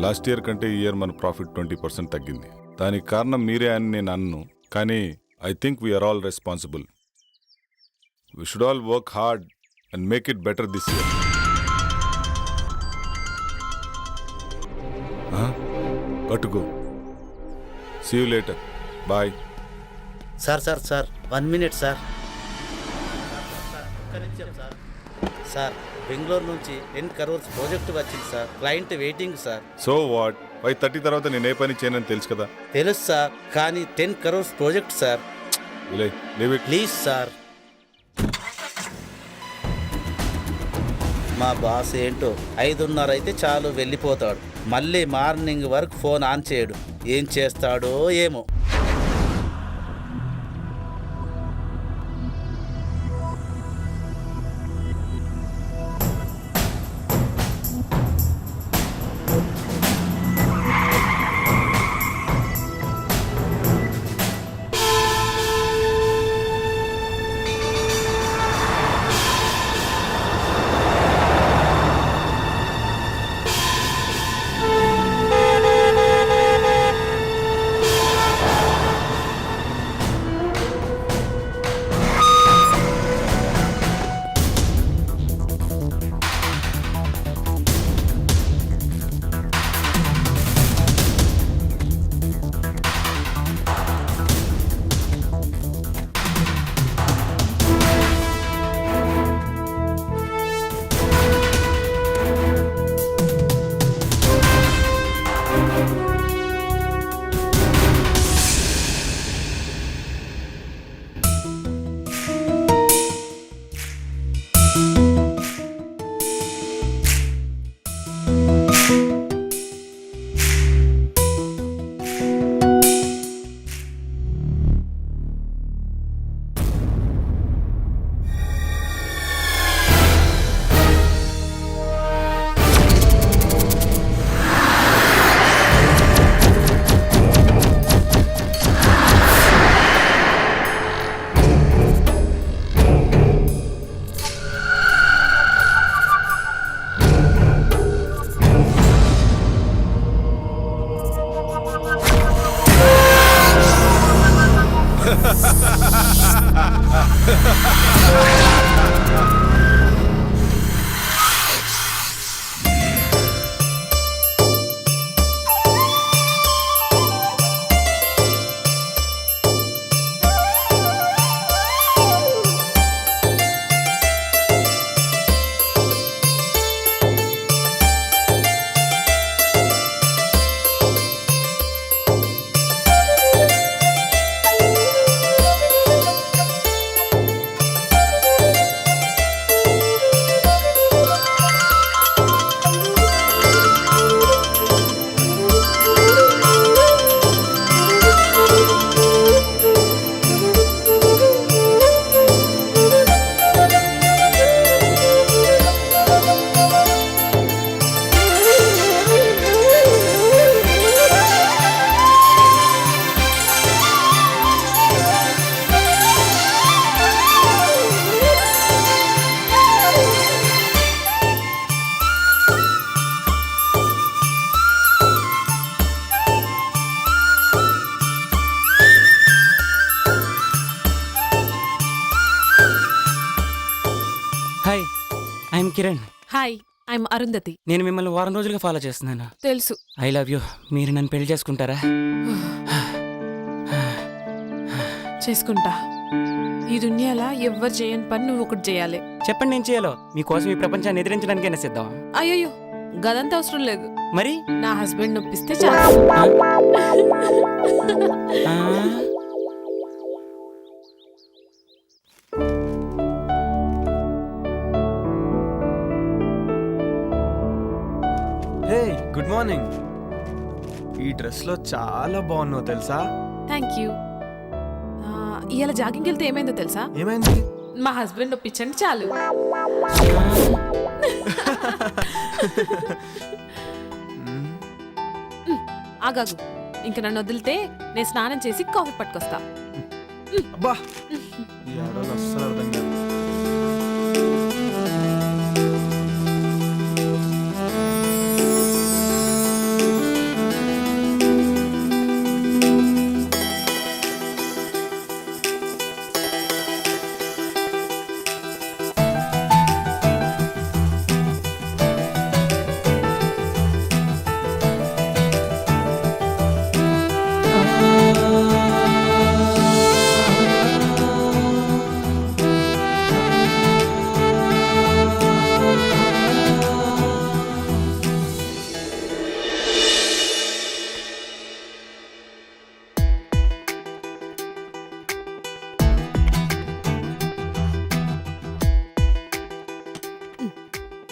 Last year కంటే ఈ year మన ప్రాఫిట్ 20% తగ్గింది. దానికి కారణం మీరే అని నేను అన్ను, కానీ I think we are all responsible. We should all work hard and make it better this year. Go. See you later. Bye. Sir 1 minute sir. Sir Bengaluru నుంచి 10 crores ప్రాజెక్ట్ వచ్చింది sir. Client waiting sir. So what? 5:30 తర్వాత నేను ఏ పని చేయనని తెలుసు కదా. తెలుసు sir, కానీ 10 crores project sir. Please sir. మా బాస్ ఏంటో 5:30 అయితే చాలు వెళ్ళిపోతాడు. మళ్ళీ మార్నింగ్ వరకు ఫోన్ ఆన్ చేయడు. ఏం చేస్తాడో ఏమో. Hi, I'm Kiran. Hi, I'm Arundhati. నేను మిమ్మల్ని వారం రోజులుగా ఫాలో చేస్తున్నాను. తెలుసు. I love you. మీరు నన్ను పెళ్లి చేసుకుంటారా? చేసుకుంటా. ఈ దునియాలో ఎవ్వరు చేయని పని నువ్వు ఒకటి చేయాలి. చెప్పండి, నేను చేయాలో. మీకోసం ఈ ప్రపంచాన్ని ఎదిరించడానికైనా సిద్ధం. అయ్యో, గదంతా అవసరం లేదు. మరి నా హస్బెండ్ ఒప్పిస్తే చాలు. హే, గుడ్ మార్నింగ్. ఈ డ్రెస్లో చాలా బాగున్నావు తెలుసా? Thank you. ఇవాళ జాగింగ్కి వెళ్తే ఏమైందో తెలుసా? ఏమైంది? మా హస్బెండ్ ఒప్పించండి చాలు. ఆగాగు, ఇంక నన్ను వదిలితే నేను స్నానం చేసి కాఫీ పట్టుకొస్తా. అబ్బా ఈ ఆడవాళ్ళు అస్సలు అర్థం కాదు.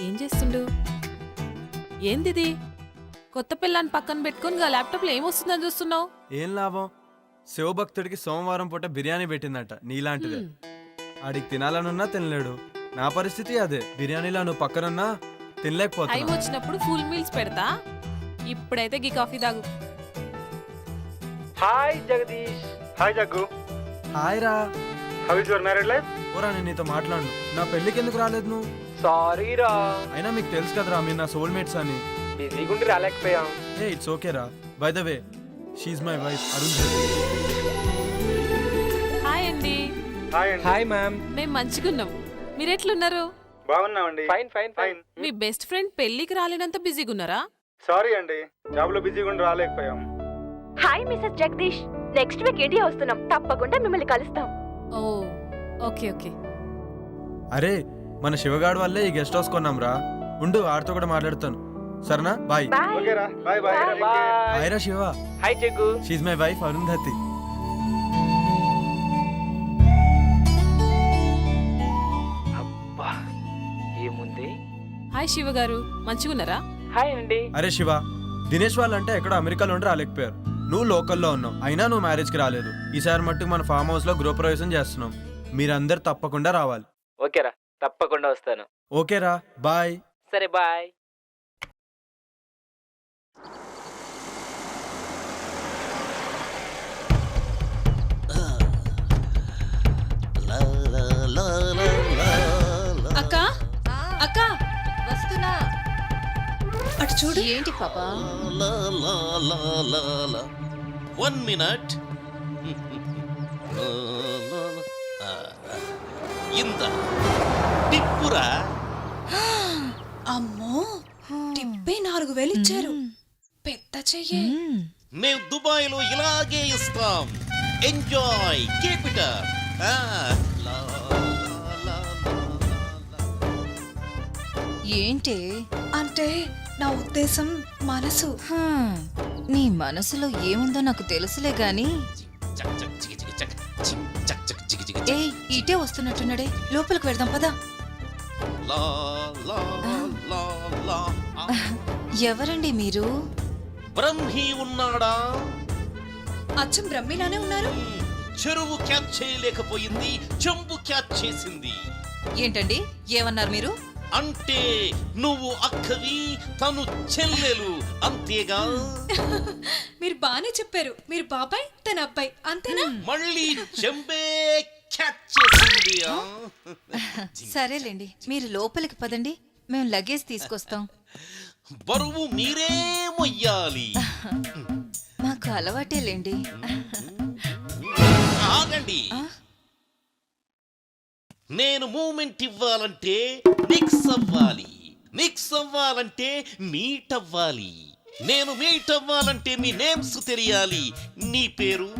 ఏం చేస్తుండు? ఏందిది? కొత్త పిల్లని పక్కన పెట్టుకుని గా ల్యాప్టాప్లో ఏమొస్తుందని చూస్తున్నావు? ఏం లాభం? శివభక్తుడికి సోమవారం పూట బిర్యానీ పెట్టిందట నీలాంటిదే. ఆడికి తినాలనున్నా తినలేడు. నా పరిస్థితి అదే. బిర్యానీలో నువ్వు పక్కనున్నా టైం తినలేకపోతున్నా. వచ్చినప్పుడు ఫుల్ మీల్స్ పెడతా. ఇప్పుడైతే గీ కాఫీ తాగు. Hi Jagadish. Hi Jaggu. Hi రా. How is your married life? ఓరా నేను నీతో మాట్లాడు. నా పెళ్ళికి ఎందుకు రాలేదు నువ్వు? సారీ రా, అయినా మీకు తెలుసు కదరా మీరు నా సోల్మేట్స్ అని. బిజీగా ఉండి రాలేకపోయాం. ఏ ఇట్స్ ఓకే రా. By the way she's my wife Arun. Hi అండి. హాయ్ అండి. Hi ma'am. మేము మంచిగున్నాం. మీరెట్లున్నారు? బాగున్నామండి. Fine fine fine. మీ బెస్ట్ ఫ్రెండ్ పెళ్లికి రాలేనంత బిజీగా ఉన్నారా? సారీ అండి, జాబ్ లో బిజీగా ఉండి రాలేకపోయాం. Hi Mrs Jagadish, next week India వస్తున్నాం, తప్పకుండా మిమ్మల్ని కలుస్తాం. Oh okay okay. అరే మన శివగాడు వల్లే ఈ గెస్ట్ హౌస్ కొన్నాం రా. ఉండు ఆడితో కూడా మాట్లాడుతాను. సరేనా? బాయ్. బాయ్. ఓకేరా, బాయ్ బాయ్. హాయ్ రా Shiva. Hi Jaggu. She's my wife Arundhati. అబ్బా ఏముంది. హాయ్ శివ గారు, మంచిగున్నారా? హాయ్ అండి. అరే శివ, దినేష్ వాళ్ళంటే ఎక్కడో అమెరికాలో ఉండి రాలేకపోయారు. నువ్వు లోకల్లో ఉన్నావు, అయినా నువ్వు మ్యారేజ్కి రాలేదు. ఈసారి మట్టుకు మన ఫామ్ హౌస్ లో గృహప్రవేశం చేస్తున్నాం. మీరందరు తప్పకుండా రావాలి. ఓకేరా, తప్పకుండా వస్తాను. ఓకేరా, బాయ్. సరే బాయ్. అక్క అక్క వస్తున్నా. అటు చూడు. ఏంటి పాపా? 1 minute. ఇంత టిప్పురా. అమ్మో, టిప్పే 4,000 ఇచ్చారు. పెద్ద చెయ్యే. మేము దుబాయ్ లో ఇలాగే ఇస్తాం. Enjoy, keep it up. ఏంటి అంటే నా ఉద్దేశం మనసు. నీ మనసులో ఏముందో నాకు తెలుసులే గాని. ఏ ఇటే వస్తున్నట్టున్నాడే, లోపలికి వెళ్దాం పదా. ఎవరండి మీరు? బ్రహ్మి ఉన్నాడా? అచ్చం బ్రహ్మిలానే ఉన్నారు. చెరువు క్యాచ్ చేయలేకపోయింది, చెంబు క్యాచ్ చేసింది. ఏంటండి ఏమన్నారు మీరు? అంటే నువ్వు అక్కవి, తను చెల్లెలు, అంతేగా? మీరు బానే చెప్పారు. మీరు బాబాయ్, తన అబ్బాయి, అంతేనా? మళ్ళీ చెంబే క్యాచ్ చేసింది. సరేలేండి, మీరు లోపలికి పదండి, మేము లగేజ్ తీసుకొస్తాం. బరువు మీరే మొయ్యాలి. మాకు అలవాటేలేండి. ఆగండి. నేను మూమెంట్ ఇవ్వాలంటే మిక్స్ అవ్వాలి, మిక్స్ అవ్వాలంటే మీట్ అవ్వాలి, నేను మీట్ అవ్వాలంటే మీ నేమ్స్ తెలియాలి. నీ పేరు?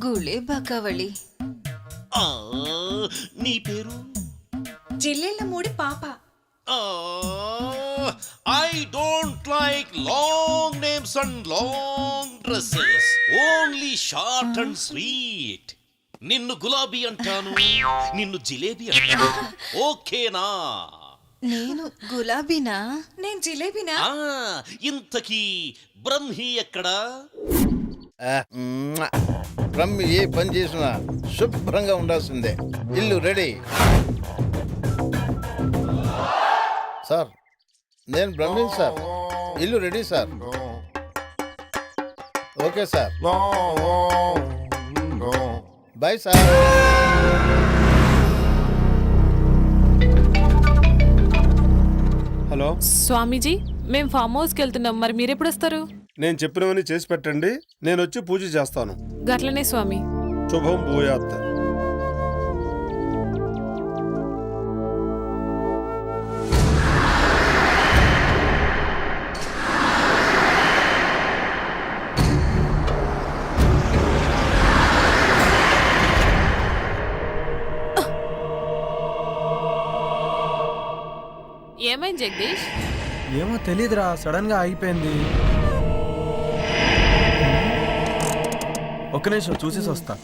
గుళే బాకావళి. నీ పేరు? జిల్లెళ్ళ మూడి పాప. I don't like long names and long dresses, only short and sweet. నిన్ను గులాబీ అంటాను, నిన్ను జిలేబీ అంటాను. ఓకేనా? నేను గులాబీనా? నేను జిలేబీనా? ఇంతకీ బ్రహ్మి ఎక్కడా? రమ్మి ఏ పని చేసినా శుభ్రంగా ఉండాల్సిందే. ఇల్లు రెడీ. సార్ నేను బ్రహ్మిన్ సార్. ఇల్లు ready sir. Okay sir, bye sir. Hello Swamiji, మేము ఫామ్ హౌస్కి వెళ్తున్నాం. మరి మీరెప్పుడు వస్తారు? నేను చెప్పినవన్నీ చేసి పెట్టండి, నేను వచ్చి పూజ చేస్తాను. గట్లనే స్వామి. శుభం భూయాత్. ఏమైంది జగదీష్? ఏమో తెలీదురా, సడన్ గా ఆగిపోయింది. ఒక్క నిమిషం చూసేసి వస్తా.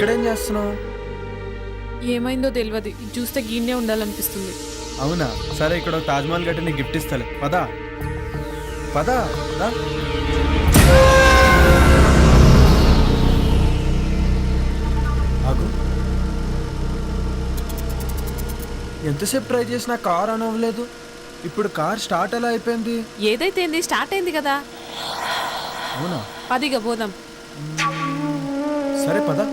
ఇక్కడేం చేస్తున్నావు? ఏమైందో తెలియదు, ఇది చూస్తే గీనే ఉండాలనిపిస్తుంది. అవునా, సరే ఇక్కడ ఒక తాజ్మహల్ కట్టి నీకు గిఫ్ట్ ఇస్తాలే. పదా పదా దా. ఆగు, ఎంతసేపు ట్రై చేసినా కార్ ఆన్ అవ్వలేదు. ఇప్పుడు కార్ స్టార్ట్ ఎలా అయిపోయింది? ఏదైతే ఏంది, స్టార్ట్ అయింది కదా. అవునా, పదిగా పోదాం. సరే పదా.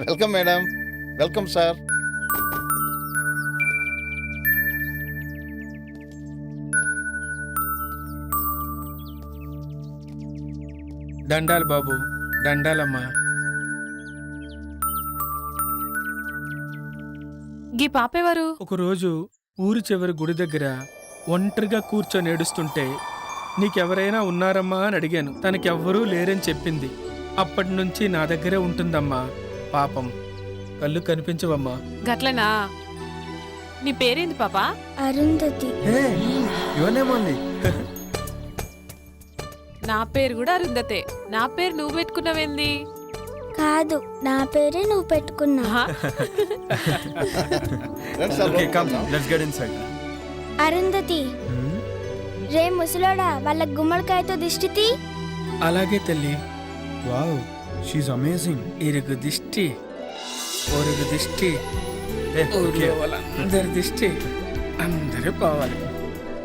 Welcome madam. Welcome sir. దండాలు బాబు, దండాలమ్మా. గీ పాపేవారు? ఒకరోజు ఊరి చివరి గుడి దగ్గర ఒంటరిగా కూర్చొని ఏడుస్తుంటే నీకెవరైనా ఉన్నారమ్మా అని అడిగాను. తనకెవ్వరూ లేరని చెప్పింది. అప్పటి నుంచి నా దగ్గరే ఉంటుందమ్మా. పాపం, కళ్ళు కనిపించవమ్మా. గట్లనా? నీ పేరేంది పాపా? అరుంధతి. ఇవన్నేమోంది. నా పేరు కూడా అరుంధతే. నా పేరు నువ్వు పెట్టుకున్నావేంది? కాదు, నా పేరే నువ్వు పెట్టుకున్నా. Okay, come, let's get inside. Arundhati, రే ముసలోడా, వాళ్ళ గుమ్మడికాయతో దిష్టి. అలాగే తల్లి. Wow, she's amazing. ఇరుగు దిష్టి, ఒరుగు దిష్టి, ఊర్లో వాళ్ళందరి దిష్టి అందరూ పోవాలి.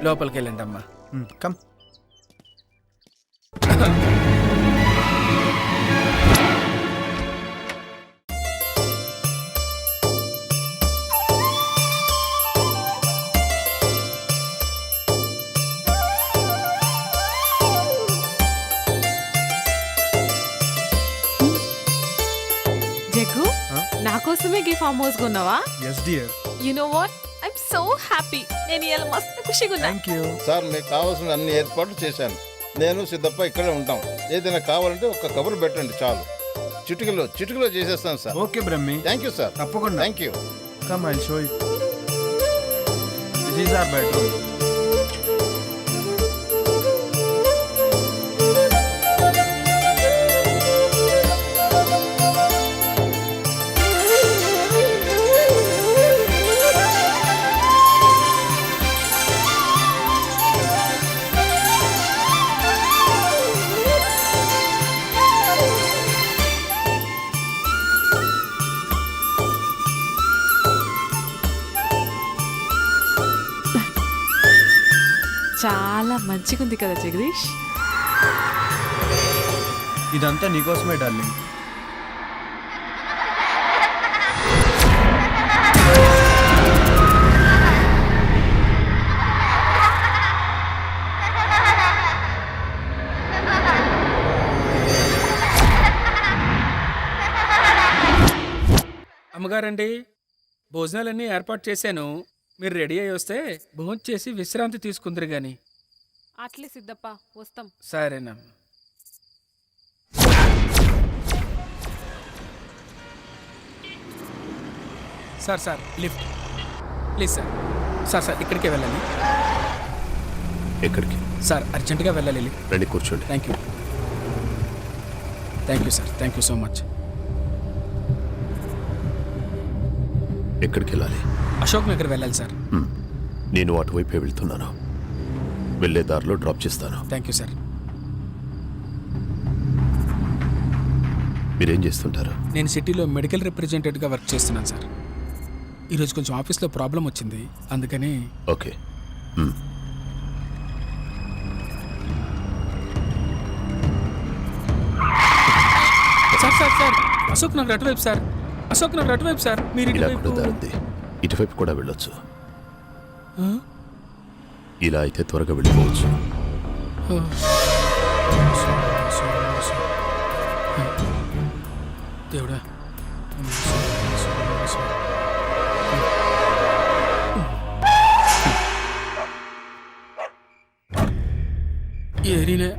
లోపలికి వెళ్ళండి అమ్మా. కమ్. జగ్గు నా కోసమే గీ ఫామ్ హౌస్ కొన్నావా? Yes dear. You know what, I'm so happy. నేను ఇలా మస్తు ఖుషిగా ఉన్నా. Thank you. సార్ మీకు కావాల్సిన అన్ని ఏర్పాట్లు చేశాను. నేను సిద్ధప్ప ఇక్కడే ఉంటాం. ఏదైనా కావాలంటే ఒక కబురు పెట్టండి చాలు. చిటికలో చేసేస్తాను sir. Okay Brahmi. Thank you sir. తప్పకుండా. Thank you. Come I'll show you. This is our bedroom. చాలా మంచిగుంది కదా జగదీష్. ఇదంతా నీకోసమే డార్లింగ్. అమ్మగారండి, భోజనాలన్నీ ఏర్పాటు చేశాను. మీరు రెడీ అయ్యి వస్తే భోజనం చేసి విశ్రాంతి తీసుకుందరు గాని. అట్లే సిద్ధప్ప, వస్తాం. సరేనా. Sir lift please sir. Sir ఇక్కడికే వెళ్ళాలి. ఎక్కడికి? సార్ అర్జెంటుగా వెళ్ళాలి. రండి కూర్చోండి. Thank you sir. Thank you so much. ఎక్కడికి వెళ్ళాలి? అశోక్ నగర్ వెళ్ళాలి సార్. నేను అటువైపే వెళ్తున్నాను. వెళ్ళే దారిలో డ్రాప్ చేస్తాను. Thank you sir. మీరేం చేస్తుంటారు? నేను సిటీలో మెడికల్ రిప్రజెంటేటివ్గా వర్క్ చేస్తున్నాను సార్. ఈరోజు కొంచెం ఆఫీస్లో ప్రాబ్లం వచ్చింది, అందుకని. ఓకే. సార్ అశోక్ నగర్ అటువైపు సార్. మీరు ఇలా ఇటువైపు. కూడా దారుంది. ఇటువైపు కూడా వెళ్ళొచ్చు. ఇలా అయితే త్వరగా వెళ్ళిపోవచ్చు. దేవుడా. ఏరినే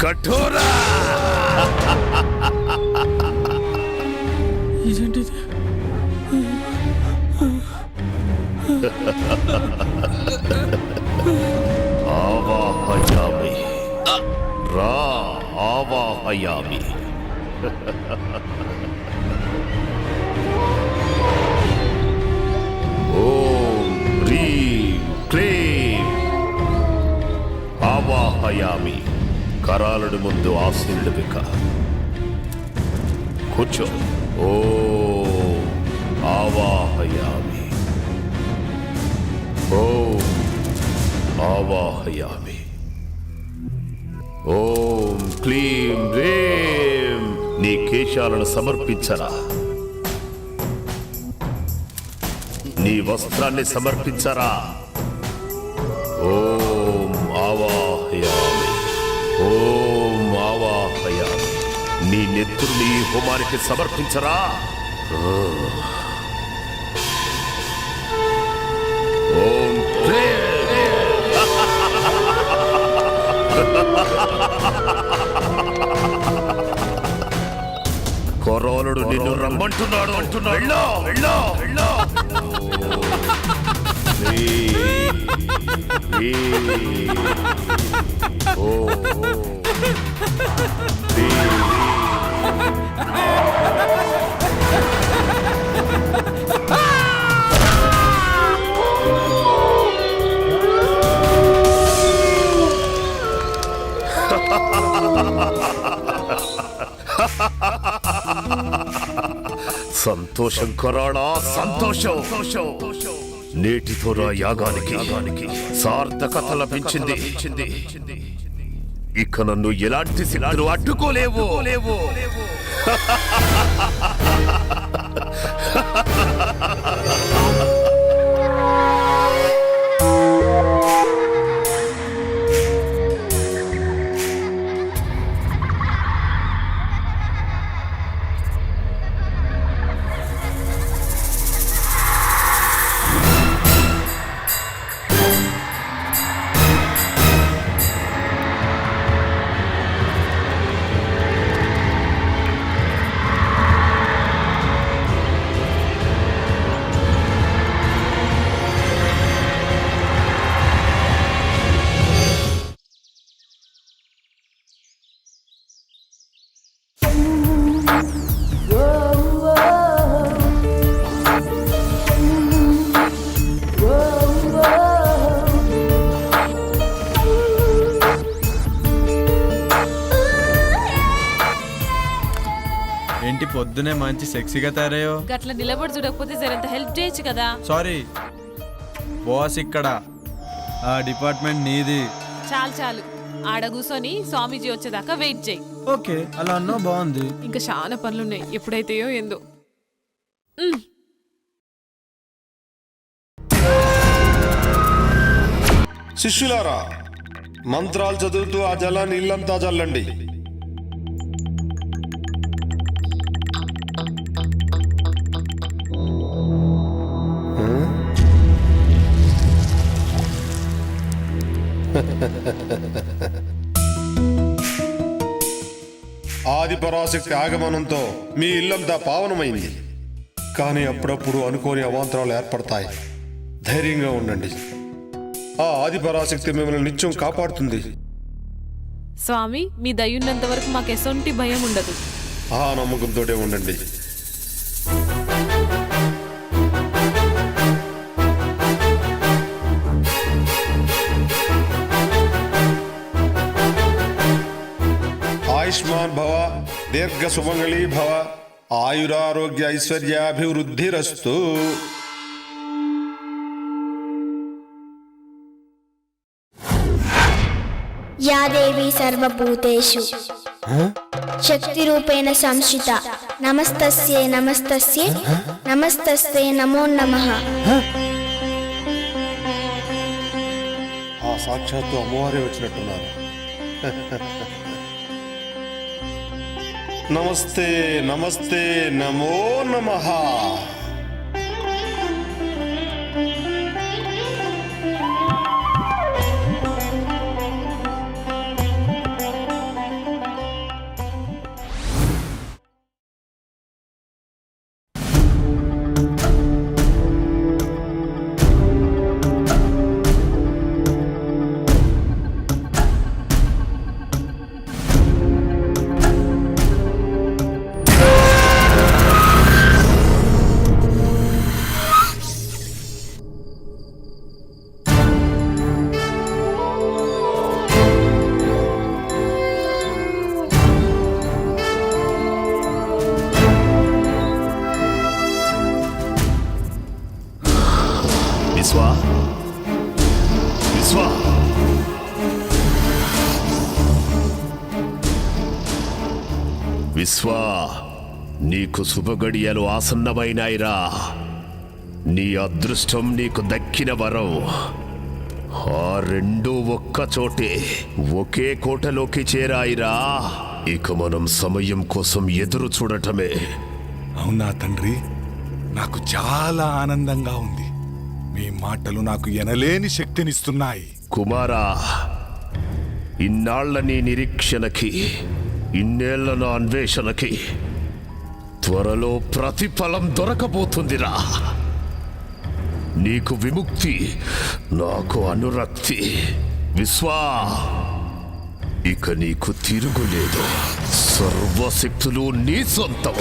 కఠోరా! ఇదేంటిది? ఆవాహయామి రా ఆవాహయామి. ఓం హ్రీం క్లీం ఆవాహయామి. కరాలుడి ముందు ఆశీనుడు బిక. కూర్చో. ఓం ఆవాహయామి. ఓం ఆవాహయామి. ఓం క్లీం రేం. నీ కేశాలను సమర్పించరా. నీ వస్త్రాన్ని సమర్పించరా. ఓం ఆవాహయామి. ఓం ఆవాహయామి. నీ నెత్తురుని ఈ హోమానికి సమర్పించరా. ఓం కొరోనుడు నిన్ను రమ్మంటున్నాడు. వెళ్ళో వెళ్ళో వెళ్ళో. సంతోషం కొరాడా, సంతోషం. నేటితో నా యాగానికి సార్థకత లభించింది. ఇక నన్ను ఎలాంటి సిద్ధులు అడ్డుకోలేవు. ఏంటి పొద్దునే మంచి సెక్సీగా తయారయ్యో? గట్ల నిలబడి చూడకపోతే జరంత హెల్ప్ చేయొచ్చు కదా. సారీ బాస్, ఇక్కడ ఆ డిపార్ట్మెంట్ నీది. చాలు చాలు, ఆడ కూర్చొని స్వామీజీ వచ్చేదాకా వెయిట్ చేయి. ఓకే, అలా అన్నా బాగుంది. ఇంకా చాలా పనులున్నాయి, ఎప్పుడైతేయో ఏందో. శిష్యులారా, మంత్రాలు చదువుతూ ఆ జలాన్ని ఇల్లంతా చల్లండి. ఆది పరాశక్తి ఆగమనంతో మీ ఇల్లంతా పావనమైంది. కానీ అప్పుడప్పుడు అనుకోని అవాంతరాలు ఏర్పడతాయి. ధైర్యంగా ఉండండి. ఆ ఆది పరాశక్తి మిమ్మల్ని నిత్యం కాపాడుతుంది. స్వామి, మీ దయ్యున్నంత వరకు మాకు ఎసొంటి భయం ఉండదు. ఆ నమ్మకంతోటే ఉండండి. ఆయుష్మాన్ భవ, దీర్ఘ సుమంగళీ భవ, ఆయురారోగ్య ఐశ్వర్యాభివృద్ధిరస్తు. యా దేవి సర్వభూతేషు శక్తి రూపేణ సంస్థిత నమస్తస్యే నమస్తస్యే నమస్తస్యే నమో నమః. ఆ సాక్షాత్తు అమ్మవారే వచ్చినట్టున్నారు. నమస్తే నమస్తే నమో నమః. విశ్వా, నీకు శుభగడియలు ఆసన్నమైనాయిరా. నీ అదృష్టం నీకు దక్కిన వరం. ఆ రెండూ ఒక్కచోటే ఒకే కోటలోకి చేరాయిరా. ఇక మనం సమయం కోసం ఎదురు చూడటమే. అవునా తండ్రి, నాకు చాలా ఆనందంగా ఉంది. మీ మాటలు నాకు ఎనలేని శక్తినిస్తున్నాయి. కుమారా, ఇన్నాళ్ల నీ నిరీక్షణకి, ఇన్నేళ్ల నా అన్వేషణకి త్వరలో ప్రతిఫలం దొరకబోతుందిరా. నీకు విముక్తి, నాకు అనురక్తి. విశ్వా, ఇక నీకు తిరుగులేదు. సర్వశక్తులు నీ సొంతం.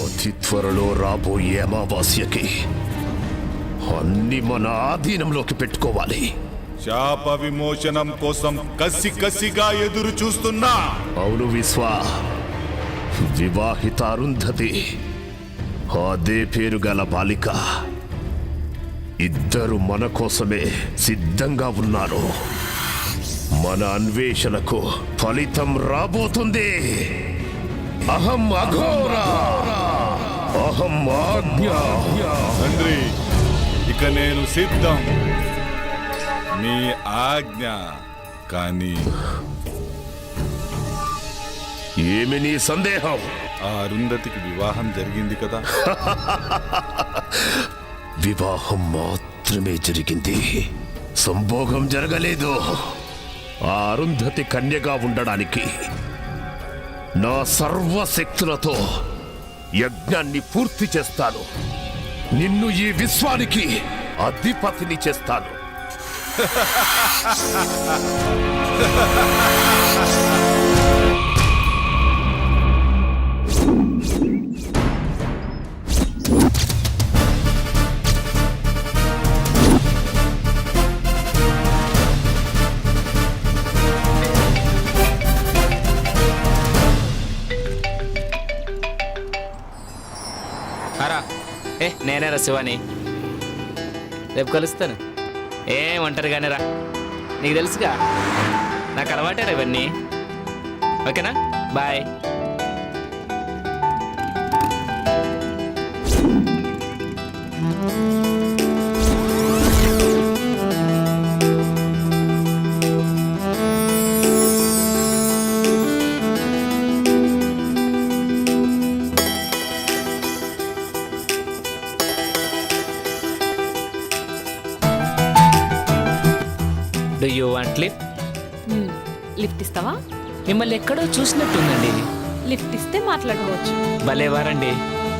అతి త్వరలో రాబోయే అమావాస్యకి అన్ని మన ఆధీనంలోకి పెట్టుకోవాలి. శాప విమోచనం కోసం కసిగా ఎదురు చూస్తున్నా. అవును విశ్వా, వివాహిత అరుంధతి, అదే పేరు గల బాలిక, ఇద్దరు మన కోసమే సిద్ధంగా ఉన్నారు. మన అన్వేషణకు ఫలితం రాబోతుంది. అహం అఘోరా, అహం ఆజ్ఞ. తండ్రి, ఇక నేను సిద్ధం. మీ ఆజ్ఞ. కానీ ఏమి నీ సందేహం? ఆ అరుంధతికి వివాహం జరిగింది కదా? వివాహం మాత్రమే జరిగింది, సంభోగం జరగలేదు. ఆ అరుంధతి కన్యగా ఉండడానికి నా సర్వశక్తులతో యజ్ఞాన్ని పూర్తి చేస్తాను. నిన్ను ఈ విశ్వానికి అధిపతిని చేస్తాను. నేనేరా శివాని. రేపు కలుస్తాను. ఒంటరిగానే రా, నీకు తెలుసుగా నాకు అలవాటేరా ఇవన్నీ. ఓకేనా, bye. Do you want lift? Lift ఇస్తావా? మిమ్మల్ని ఎక్కడో చూసినట్టుందండి. లిఫ్ట్ ఇస్తే మాట్లాడుకోవచ్చు. భలే వారండి,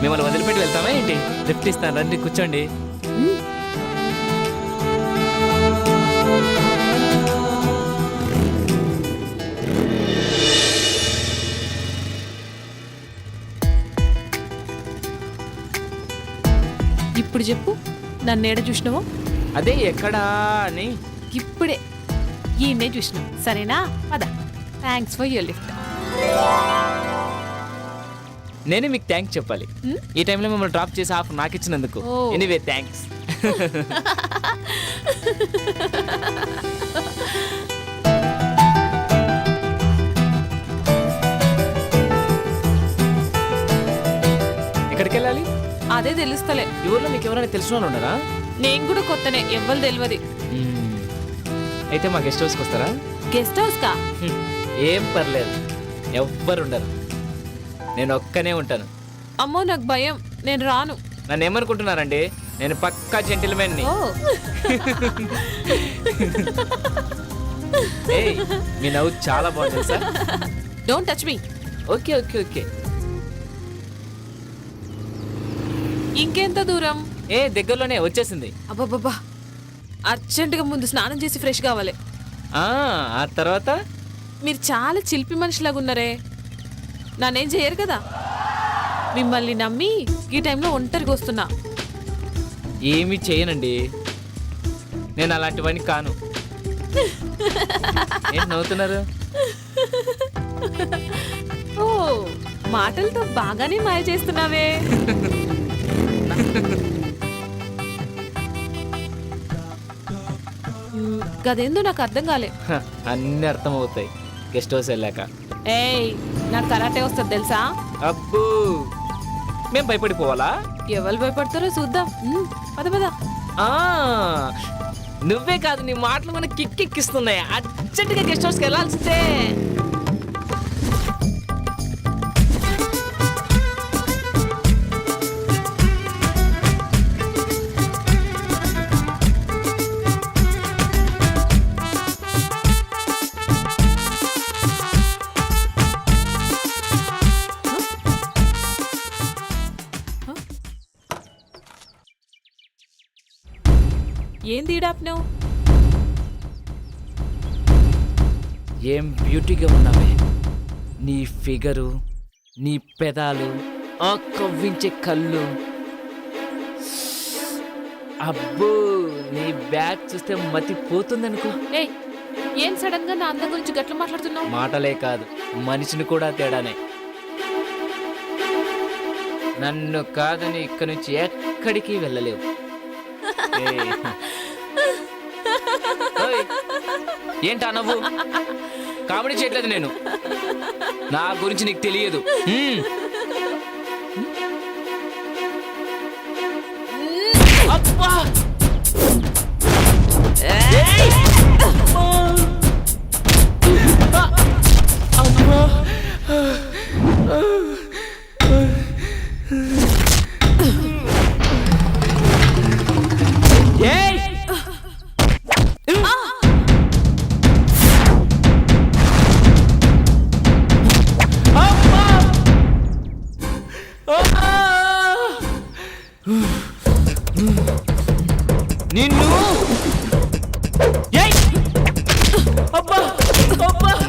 మిమ్మల్ని వదిలిపెట్టి వెళ్తామా ఏంటి? లిఫ్ట్ ఇస్తాను, రండి కూర్చోండి. ఇప్పుడు చెప్పు, నన్ను ఏడ చూసినావో? అదే ఎక్కడా అని. ఇప్పుడే ఈయన్నే చూసినావు, సరేనా? పద. Thanks for your lift. నేనే మీకు థ్యాంక్స్ చెప్పాలి. ఈ టైంలో మిమ్మల్ని డ్రాప్ చేసి ఆఫ్ నాకు ఇచ్చినందుకు. Anyway thanks. ఎక్కడికి వెళ్ళాలి? అదే తెలుస్తలే. ఈ ఊర్లో మీకు ఎవరైనా తెలిసిన వాళ్ళు ఉన్నారా? నేను కూడా కొత్తనే, ఎవ్వరు తెలియదు. అయితే మా గెస్ట్ హౌస్కి వస్తారా? గెస్ట్ హౌస్ కా? ఏం పర్లేదు, ఎవ్వరు ఉండరు, నేను ఒక్కనే ఉంటాను. అమ్మో నాకు భయం, నేను రాను. నన్ను ఏమనుకుంటున్నారండి, నేను పక్కా జెంటిల్మెన్ని. మీ నవ్వు చాలా బాగుంది sir. Don't touch me. Okay okay okay. ఇంకెంత దూరం? దగ్గరలోనే వచ్చేసింది. అబ్బాబ్బా, అర్జెంటుగా ముందు స్నానం చేసి ఫ్రెష్ కావాలి. ఆ తర్వాత? మీరు చాలా చిలిపి మనిషిలాగా ఉన్నారే, నానేం చేయరు కదా. మిమ్మల్ని నమ్మి ఈ టైంలో ఒంటరిగా వస్తున్నా. ఏమీ చేయనండి, నేను అలాంటివన్నీ కాను. ఏం నవ్వుతున్నారు? ఓ, మాటలతో బాగానే మాయ చేస్తున్నావే. గదేందో నాకు అర్థం కాలే. అన్నీ అర్థమవుతాయి గెస్ట్ హౌస్ వెళ్ళాక. ఏయ్, నాకు కరాటే వస్తుంది తెలుసా? అబ్బో, మేము భయపడిపోవాలా? ఎవరు భయపడతారో చూద్దాం. పద పద. నువ్వే కాదు, నీ మాటలు మనకి కిక్కెక్కిస్తున్నాయి. అర్జెంటుగా గెస్ట్ హౌస్కి వెళ్ళాల్సిందే. ఏంది ఈడాప్నావు? ఏం బ్యూటీగా ఉన్నావే, నీ ఫిగరు, నీ పెదాలు, ఆ కవ్వించే కళ్ళు. అబ్బో, నీ బ్యాగ్ చూస్తే మతి పోతుందనుకో. ఏయ్, ఏం సడన్ గా నా అందం గురించి గట్ల మాట్లాడుతున్నావు? మాటలే కాదు, మనిషిని కూడా తేడానే. నన్ను కాదని ఇక్కడి నుంచి ఎక్కడికి వెళ్ళలేవు. ఏంటా నవ్వు? కామెడీ చేయట్లేదు నేను, నా గురించి నీకు తెలియదు. అబ్బా, నిన్ను అబ్బా అబ్బా అబ్బా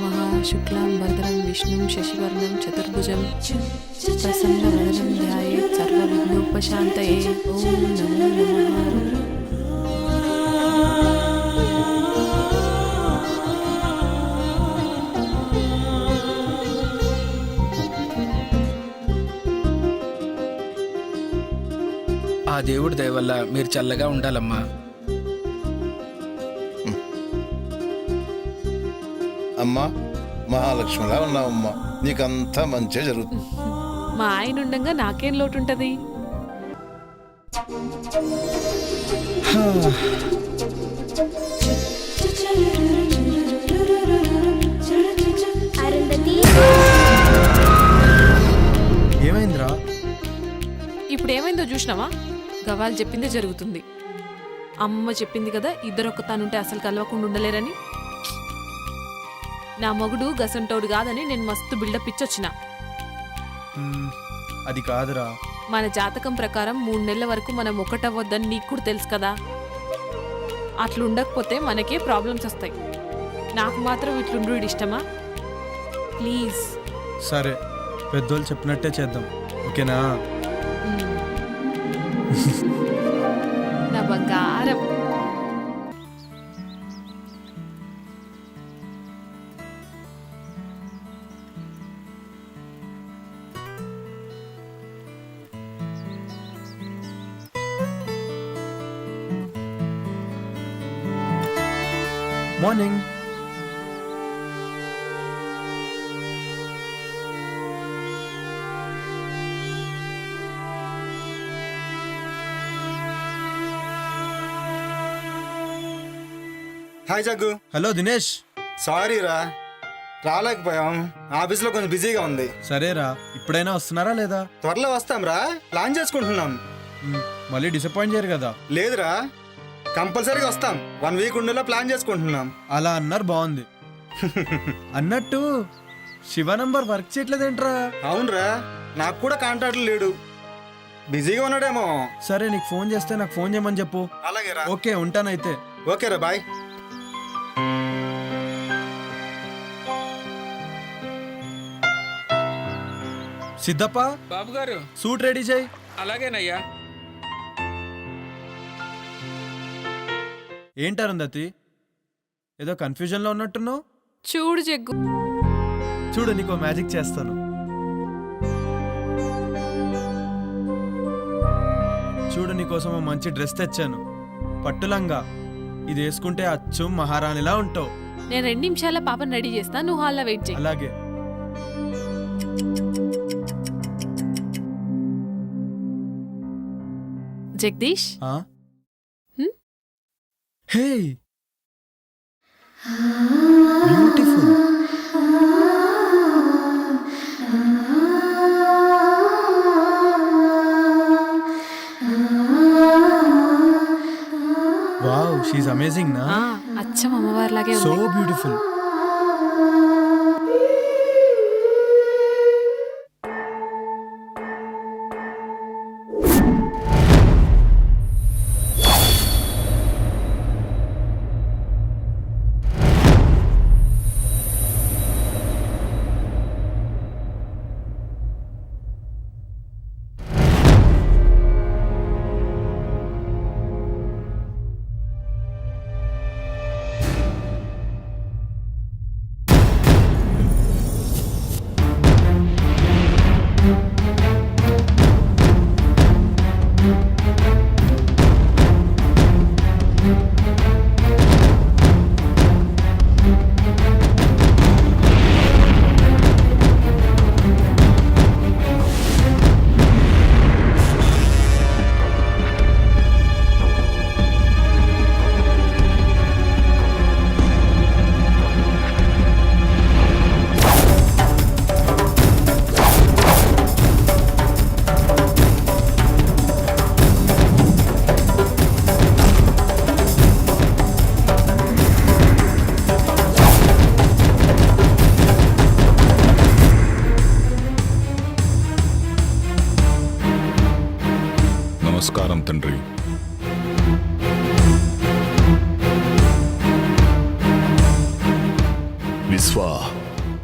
నమః శుక్లాం వరదరం విష్ణుం శశివర్ణం చతుర్భుజం ప్రసన్నవదనం ధ్యాయేత్ సర్వవిఘ్నోపశాంతయే. ఓం నమో నమః. ఆ దేవుడి దయ వల్ల మీరు చల్లగా ఉండాలమ్మా. అమ్మా మహాలక్ష్మిలా ఉన్నావమ్మా, నీకంతా మంచిగా జరుగుతుంది. మా ఆయన ఉండంగా నాకేం లోటు ఉంటది? అరుంధతి, ఏమైందిరా? ఇప్పుడు ఏమైందో చూసినావా? గవాలు చెప్పిందే జరుగుతుంది. అమ్మ చెప్పింది కదా ఇద్దరొక్క తానుంటే అసలు కలవకుండా ఉండలేరని. నా మొగుడు గసంటోడు కాదని నేను మస్తు బిల్డప్ ఇచ్చొచ్చిన. అది కాదురా. మన జాతకం ప్రకారం 3 నెలల వరకు మనం ఒకటవ్వద్దని నీకు కూడా తెలుసు కదా. అట్లుండకపోతే మనకే ప్రాబ్లమ్స్ వస్తాయి. నాకు మాత్రం ఇట్లుండు ఇష్టమా? ప్లీజ్. సరే, పెద్దోళ్ళు చెప్పినట్టే చేద్దాం, ఓకేనా? నా బంగారం. Morning. Hi Jaggu. Hello Dinesh. Sorry రా, రాలేకపోయాం. ఆఫీస్లో కొంచెం బిజీగా ఉంది. సరేరా, ఇప్పుడైనా వస్తున్నారా లేదా? త్వరలో వస్తాం రా, ప్లాన్ చేసుకుంటున్నాం. మళ్ళీ డిసప్పాయింట్ చేయరు కదా? లేదురా, కంపల్సరీగా వస్తాం. 1 వీక్ ఉండేలా ప్లాన్ చేసుకుంటున్నాం. అలా అన్నారు, బాగుంది. అన్నట్టు శివ నంబర్ వర్క్ చేయట్లేదేంట్రా? అవునరా, నాకు కూడా కాంటాక్ట్ లేడు, బిజీగా ఉన్నాడేమో. సరే, నీకు ఫోన్ చేస్తే నాకు ఫోన్ చేయమని చెప్పు. అలాగే రా. ఓకే, ఉంటానైతే. ఓకే రా, బాయ్. సిద్ధప్ప బాబు గారు, సూట్ రెడీ చేయి. అలాగేనయ్యా. ఏంటరుందతి, ఏదో కన్ఫ్యూజన్లో ఉన్నట్టున్నావు? చూడు జగ్గు, చూడు నీకో మ్యాజిక్ చేస్తాను. చూడు, నీకోసం ఓ మంచి డ్రెస్ తెచ్చాను, పట్టులంగా. ఇది వేసుకుంటే అచ్చం మహారాణిలా ఉంటావు. నేను 2 నిమిషాల పాపని రెడీ చేస్తా, నువ్వు హాల్లో వెయిట్ చేయి. అలాగే. జగదీష్, హే, బ్యూటిఫుల్. వావ్, షీఈ్ అమేజింగ్ నా? అచ్చం అమ్మవారిలాగే సో ఉంది. బ్యూటిఫుల్. నమస్కారం తండ్రి. విశ్వ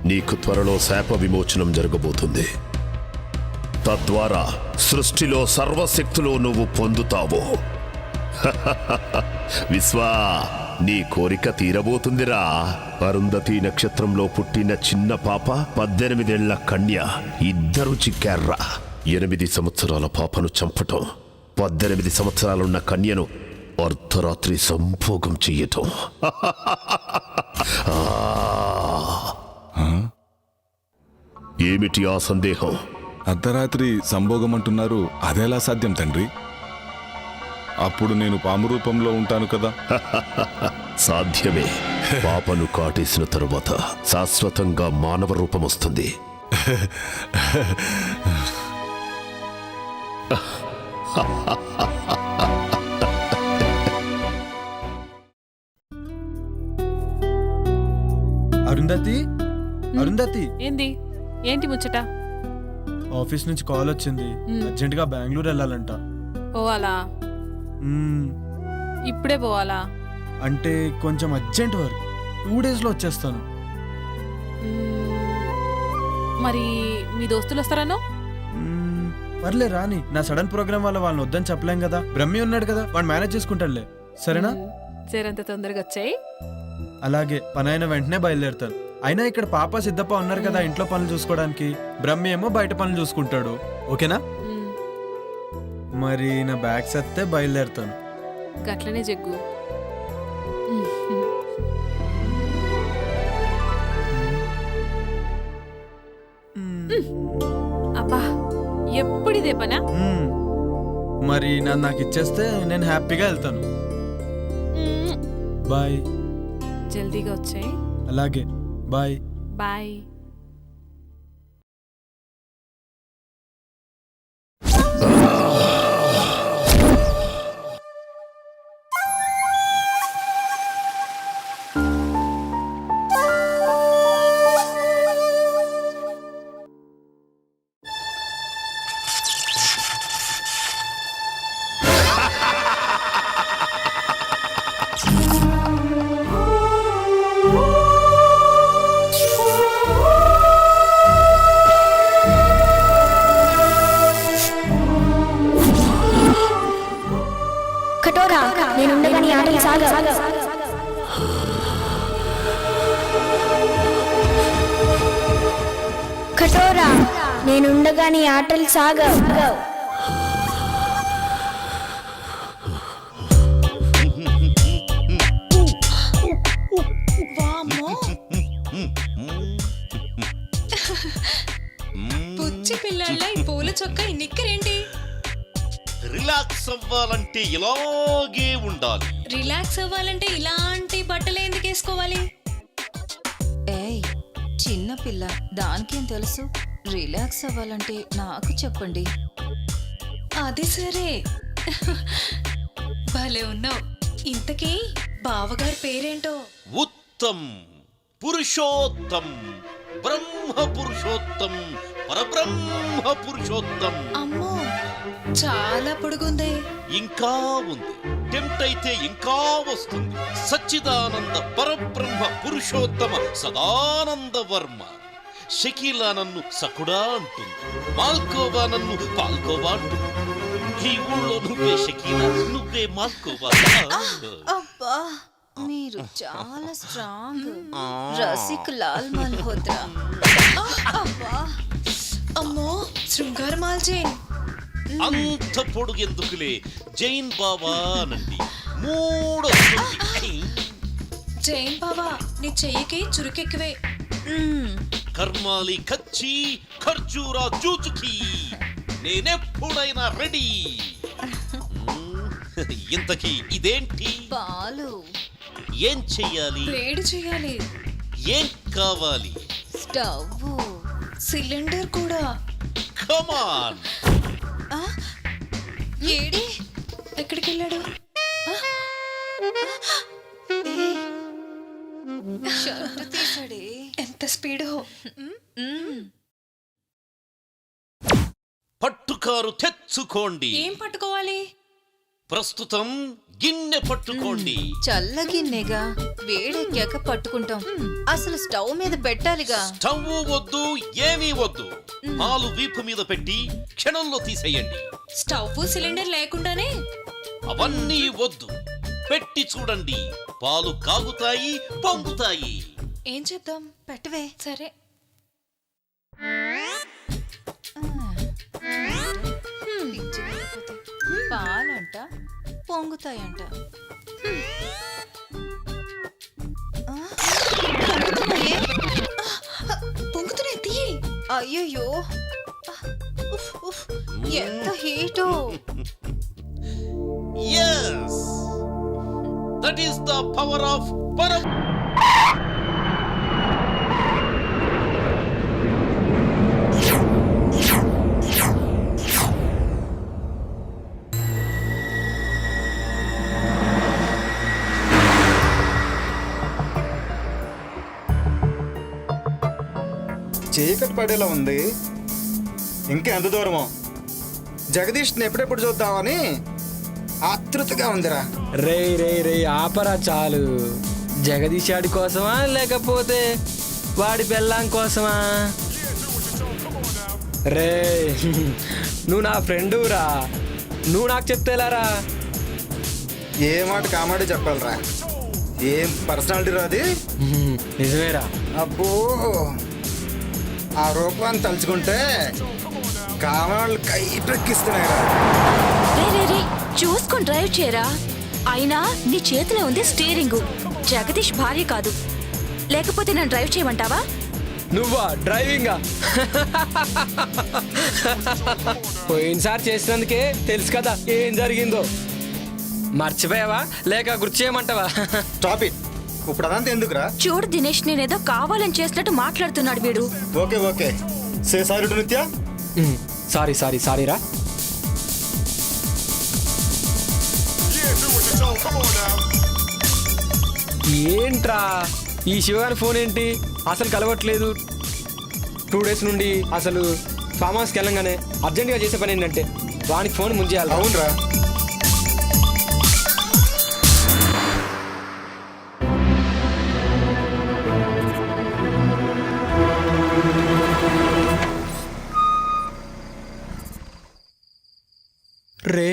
నీకు త్వరలో శాప విమోచనం జరగబోతుంది. తద్వారా సృష్టిలో సర్వశక్తులు నువ్వు పొందుతావు. విశ్వా, నీ కోరిక తీరబోతుందిరా. అరుంధతి నక్షత్రంలో పుట్టిన చిన్న పాప, 18 ఏళ్ల కన్య ఇద్దరు చిక్కార్రా. 8 సంవత్సరాల పాపను చంపటం, 18 సంవత్సరాలున్న కన్యను అర్ధరాత్రి సంభోగం చెయ్యటం. ఏమిటి ఆ సందేహం? అర్ధరాత్రి సంభోగం అంటున్నారు, అదెలా సాధ్యం తండ్రి? అప్పుడు నేను పాము రూపంలో ఉంటాను కదా. సాధ్యమే. పాపను కాటేసిన తరువాత శాశ్వతంగా మానవ రూపం వస్తుంది. అరుంధతి, అరుంధతి, ఏంటి ముచ్చట? ఆఫీస్ నుంచి కాల్ వచ్చింది. అర్జెంట్ గా బెంగళూరు వెళ్ళాలంట. పోవాలా? ఇప్పుడే పోవాలా? అంటే కొంచెం అర్జెంట్ వర్క్, 2 days లో వచ్చేస్తాను. మరి మీ దోస్తులు వస్తారనో? పర్లే రాని. నా సడన్ ప్రోగ్రామ్ వల్ల వాళ్ళని వద్దని చెప్పలేం కదా. బ్రహ్మి ఉన్నాడు కదా, వాడు మేనేజ్ చేసుకుంటాడులే. సరేనా? సేరంత తొందరగా వచ్చాయి. అలాగే, పని అయిన వెంటనే బయలుదేరుతాను. అయినా ఇక్కడ పాప సిద్ధప్ప ఉన్నారు కదా ఇంట్లో పనులు చూసుకోవడానికి. బ్రహ్మి ఏమో బయట పనులు చూసుకుంటాడు. ఓకేనా? మరి నా బ్యాగ్ సత్తే బయలుదేరుతాను. గట్లనే జగ్గు. అబ్బా, ఎప్పుడు ఇదే పనా? మరి నాకు ఇచ్చేస్తే నేను హ్యాపీగా వెళ్తాను. బాయ్. జల్దీగా వచ్చాయి. అలాగే, బాయ్. బాయ్. కఠోరా, నేనుండగా నీ ఆటలు సాగవు. కఠోరా, నేనుండగా నీ ఆటలు సాగవు. పుచ్చి పిల్లల ఈ పూల చొక్క ఈ నిక్కరేంటి? రిలాక్స్ అవ్వాలంటే ఇలాగే ఉండాలి. రిలాక్స్ అవ్వాలంటే ఇలాంటి బట్టలు ఎందుకు వేసుకోవాలి? ఏయ్, చిన్న పిల్ల, దానికేం తెలుసు? రిలాక్స్ అవ్వాలంటే నాకు చెప్పండి. అది సరే, భలే ఉన్నావు. ఇంతకీ బావగారి పేరేంటో? ఉత్తమ్, పురుషోత్తం, బ్రహ్మ పురుషోత్తం, పరబ్రహ్మ పురుషోత్తం. అమ్మో, చాలా పొడుగుంది. ఇంకా ఉంది. టెంప్ట్ అయితే ఇంకా వస్తుంది. సచ్చిదానంద పరబ్రహ్మ పురుషోత్తమ సదానంద వర్మ. షకీలా నన్ను సకుడా అంటుంది, మాల్కోవా నన్ను పాల్కోవా అంటుంది. ఈ ఊళ్ళో నువ్వే షకీలా, నువ్వే మాల్కోవా. అబ్బా, మీరు చాలా స్ట్రాంగ్. రసిక్ లాల్ మల్హోత్రా. అబ్బా, అమ్మో, శృంగార మాల్జైన్. అంత పొడుగెందుకులే, జైన్ బాబా నండి. 3 జైన్ బాబా, నీ చెయ్యికి చురుకెక్కువే. కర్మాలి కచ్చి, ఖర్జూరా జూచుకి. నేనెప్పుడైనా రెడీ. ఇంతకీ ఇదేంటి? పాలు. ఏం చెయ్యాలి? వేడి చెయ్యాలి. ఏం కావాలి? స్టవ్, సిలిండర్ కూడా. కమాన్. ఏడి ఎక్కడికి వెళ్ళాడు? తీసాడే. ఎంత స్పీడో. పట్టుకారు తెచ్చుకోండి. ఏం పట్టుకోవాలి? ప్రస్తుతం గిన్నె పట్టుకోండి. చల్లగిన్నెగా వేడెక్కాక పట్టుకుంటాం. అసలు స్టవ్ మీద పెట్టాలిగా. స్టవ్ వద్దు, ఏమీ వద్దు. పాలు వీపు మీద పెట్టి క్షణంలో తీసేయండి. స్టవ్ సిలిండర్ లేకుండానే అవన్నీ వద్దు, పెట్టి చూడండి. పాలు కాగుతాయి, పొంగుతాయి. ఏం చేద్దాం? పెట్టవే. సరే. పాలంట పొంగుతాయంట. పొంగుతున్నాయి, తీయి. అయ్యయ్యో, ఎంత హీటో. Yes, that is the power of Param. చీకటి పడేలా ఉంది. ఇంకా ఎంత దూరమో? జగదీష్ని ఎప్పుడెప్పుడు చూద్దామని ఆతృతగా ఉందిరా. రే రే రే ఆపరా చాలు. జగదీష్ ఆడి కోసమా లేకపోతే వాడి పెళ్ళాం కోసమా? రే నువ్వు నా ఫ్రెండు రా, నువ్వు నాకు చెప్తేలారా? ఏ మాట కామాడే చెప్పాలరా. ఏం పర్సనాలిటీ రాది. నిజమేరా. అబ్బో, ఆ రూపాన్ని తలుచుకుంటే కామాళ్ళు కైపెక్కిస్తున్నాయిరా. చూసుకొని డ్రైవ్ చేయరా. అయినా నీ చేతిలో ఉంది స్టీరింగ్, జగదీష్ భార్య కాదు. లేకపోతే నన్ను డ్రైవ్ చేయమంటావా? నువ్వా డ్రైవింగా? పోయినసారి చేసినందుకే తెలుసు కదా ఏం జరిగిందో. మర్చిపోయావా లేక గుర్తు చేయమంటావా? Stop it. ఇప్పుడు అదంతా ఎందుకురా? చూడు దినేష్, నేనేదో కావాలని చేసినట్టు మాట్లాడుతున్నాడు వీడు. Okay okay, say sorry to నిత్య. సారీరా. ఏంట్రా ఈ శివగారి ఫోన్ ఏంటి అసలు కలవట్లేదు? 2 days నుండి అసలు ఫామ్ హౌస్కి వెళ్ళంగానే అర్జెంటుగా చేసే పని ఏంటంటే వానికి ఫోన్ ముంచేయాలి. అవునరా. రే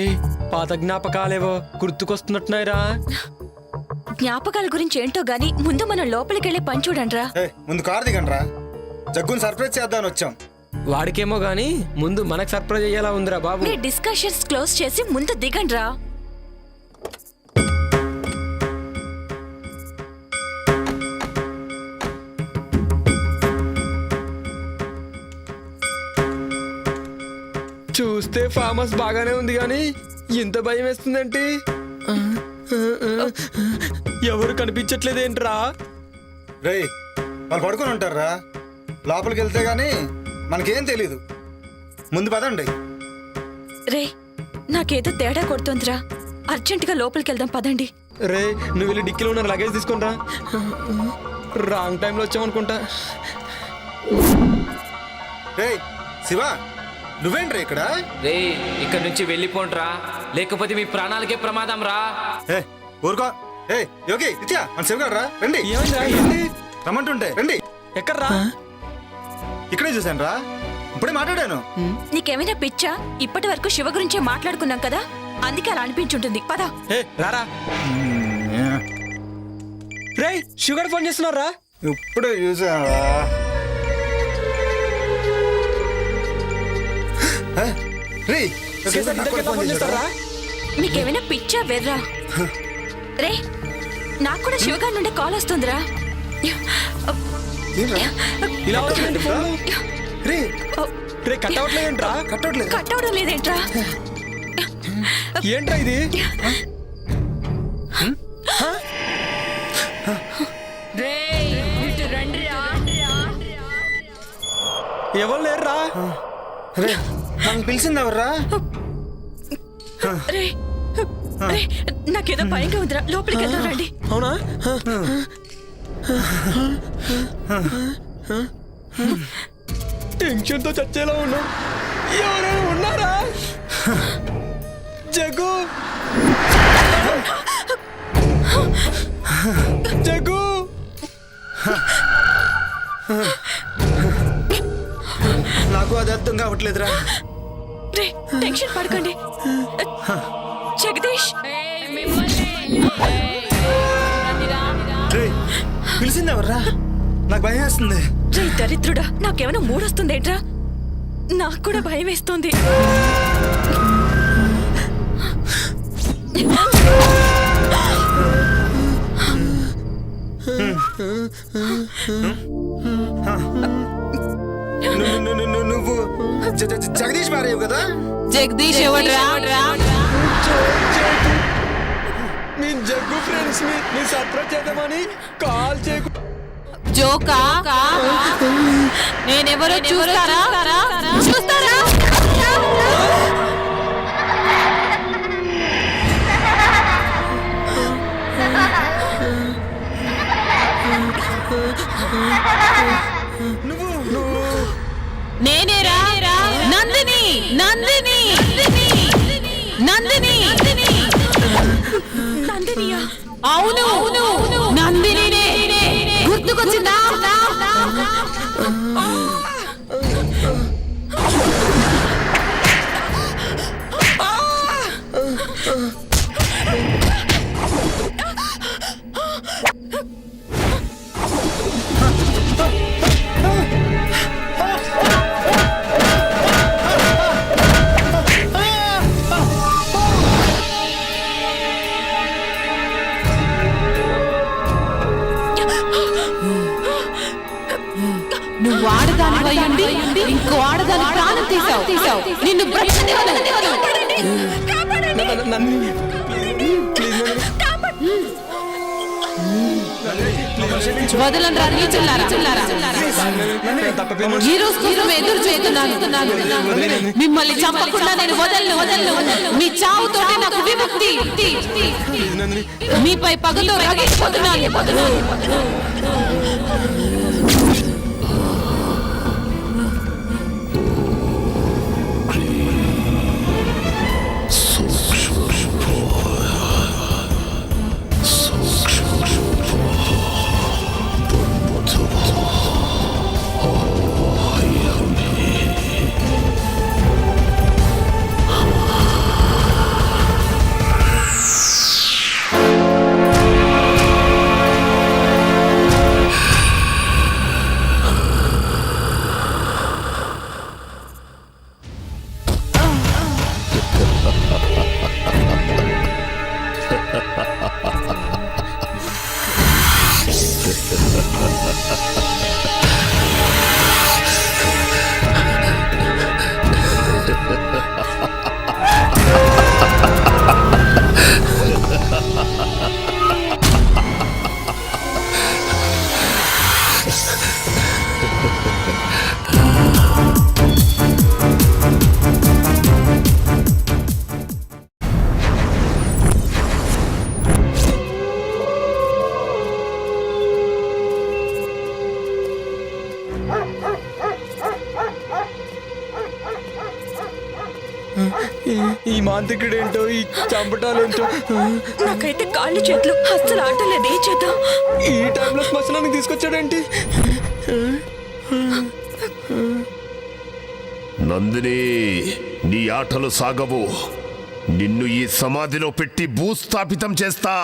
పాత జ్ఞాపకాలేవో గుర్తుకొస్తున్నట్టున్నాయిరా. జ్ఞాపకాల గురించి ఏంటో గాని ముందు మనం లోపలికి వెళ్ళి పని చూడండిరా. ముందు కారు దిగండ్రా. జగ్గుని సర్ప్రైజ్ చేద్దామని వచ్చాం. వాడికేమో గానీ ముందు మనకు సర్ప్రైజ్ అయ్యేలా ఉందిరా బాబు. మీ డిస్కషన్స్ క్లోజ్ చేసి ముందు దిగండిరా. చూస్తే ఫామ్ హౌస్ బాగానే ఉంది కానీ ఇంత భయం వేస్తుందంటే ఎవరు కనిపించట్లేదేంట్రా? రే వాళ్ళు పడుకొని ఉంటారా. లోపలికి వెళ్తే గానీ మనకేం తెలీదు. ముందు పదండి. రే నాకేదో తేడా కొడుతుందిరా. అర్జెంటుగా లోపలికి వెళ్దాం పదండి. రే నువ్వు వెళ్ళి డిక్కీలో ఉన్న లగేజ్ తీసుకుంటా. రాంగ్ టైంలో వచ్చామనుకుంటా. రే శివ, నువ్వేంట్రా ఇక్కడ? రే ఇక్కడ నుంచి వెళ్ళిపోండ్రా, లేకపోతే మీ ప్రాణాలకే ప్రమాదం రా. ఊరుకో. యోగి నిత్య, మన శివగాడు రా. రండి. రమ్మంటుంటే రండి. ఎక్కడ్రా? ఇక్కడే చూశాను రా. ఇప్పుడే మాట్లాడాను. నీకేమైనా పిచ్చా? ఇప్పటి వరకు శివ గురించే మాట్లాడుకున్నాం కదా, అందుకే అలా అనిపించుంటుంది. పదా రారా. రే షుగర్ ఫోన్ చేస్తున్నారా? ఇప్పుడే చూసాను. మీకేమైనా పిచ్చా వెర్రా? రే నాకు కూడా శివగారి నుండి కాల్ వస్తుందిరా. కట్ అవడం లేదేంట్రా? ఏంట్రా ఇది? ఎవరు లేరురా? నన్ను పిలిచింది ఎవర్రా? నాకేదో భయంగా ఉందిరా, లోపలికి వెళ్దాం రండి. అవునా? టెన్షన్తో చచ్చేలా ఉన్నాం. ఎవరైనా ఉన్నారా? జగ్గు జగ్గు నాకు అది అర్థం కావట్లేదురా. రే టెన్షన్ పడకండి. జగదీష్ రే పిలిచింది ఎవర్రా? నాకు భయం వేస్తుంది. రే దరిద్రుడా, నాకేమైనా మూడొస్తుందేట్రా? నాకు కూడా భయం వేస్తుంది. నువ్వు జగదీష్ భార్యవు కదా? జగదీష్ ఎవడ్రా? మీ జగ్గు ఫ్రెండ్స్ ని సర్ప్రైజ్ చేద్దామని కాల్ చేయకు. జోకా? నేనెవరో చూస్తారా? చూస్తారా? నేనేరా నందిని. నందిని నందిని నందినియా? అవును నందినినే. గుర్తుకొచ్చిందా? నువ్వు ఆడదాని అయ్యుండి ఇంకో ఆడదాని ప్రాణం తీసావు. నిన్ను వదలరా నీచులారా. ఈ రోజు కోసం ఎదురు చేస్తున్నాను. మిమ్మల్ని చంపకుండా నేను వదలను. మీ చావుతోటి నాకు విముక్తి. మీపై పగతో రగిలిపోతున్నాను. ఈ మాంత్రికుడేంటో, ఈ చంపటాలేంటో. నాకైతే కాళ్ళు చేతులు అస్సలు ఆటలేదు. ఏం చేద్దాం? ఈ టైంలో శ్మశానానికి తీసుకొచ్చాడేంటి? నందిని, నీ ఆటలు సాగవు. నిన్ను ఈ సమాధిలో పెట్టి భూస్థాపితం చేస్తా.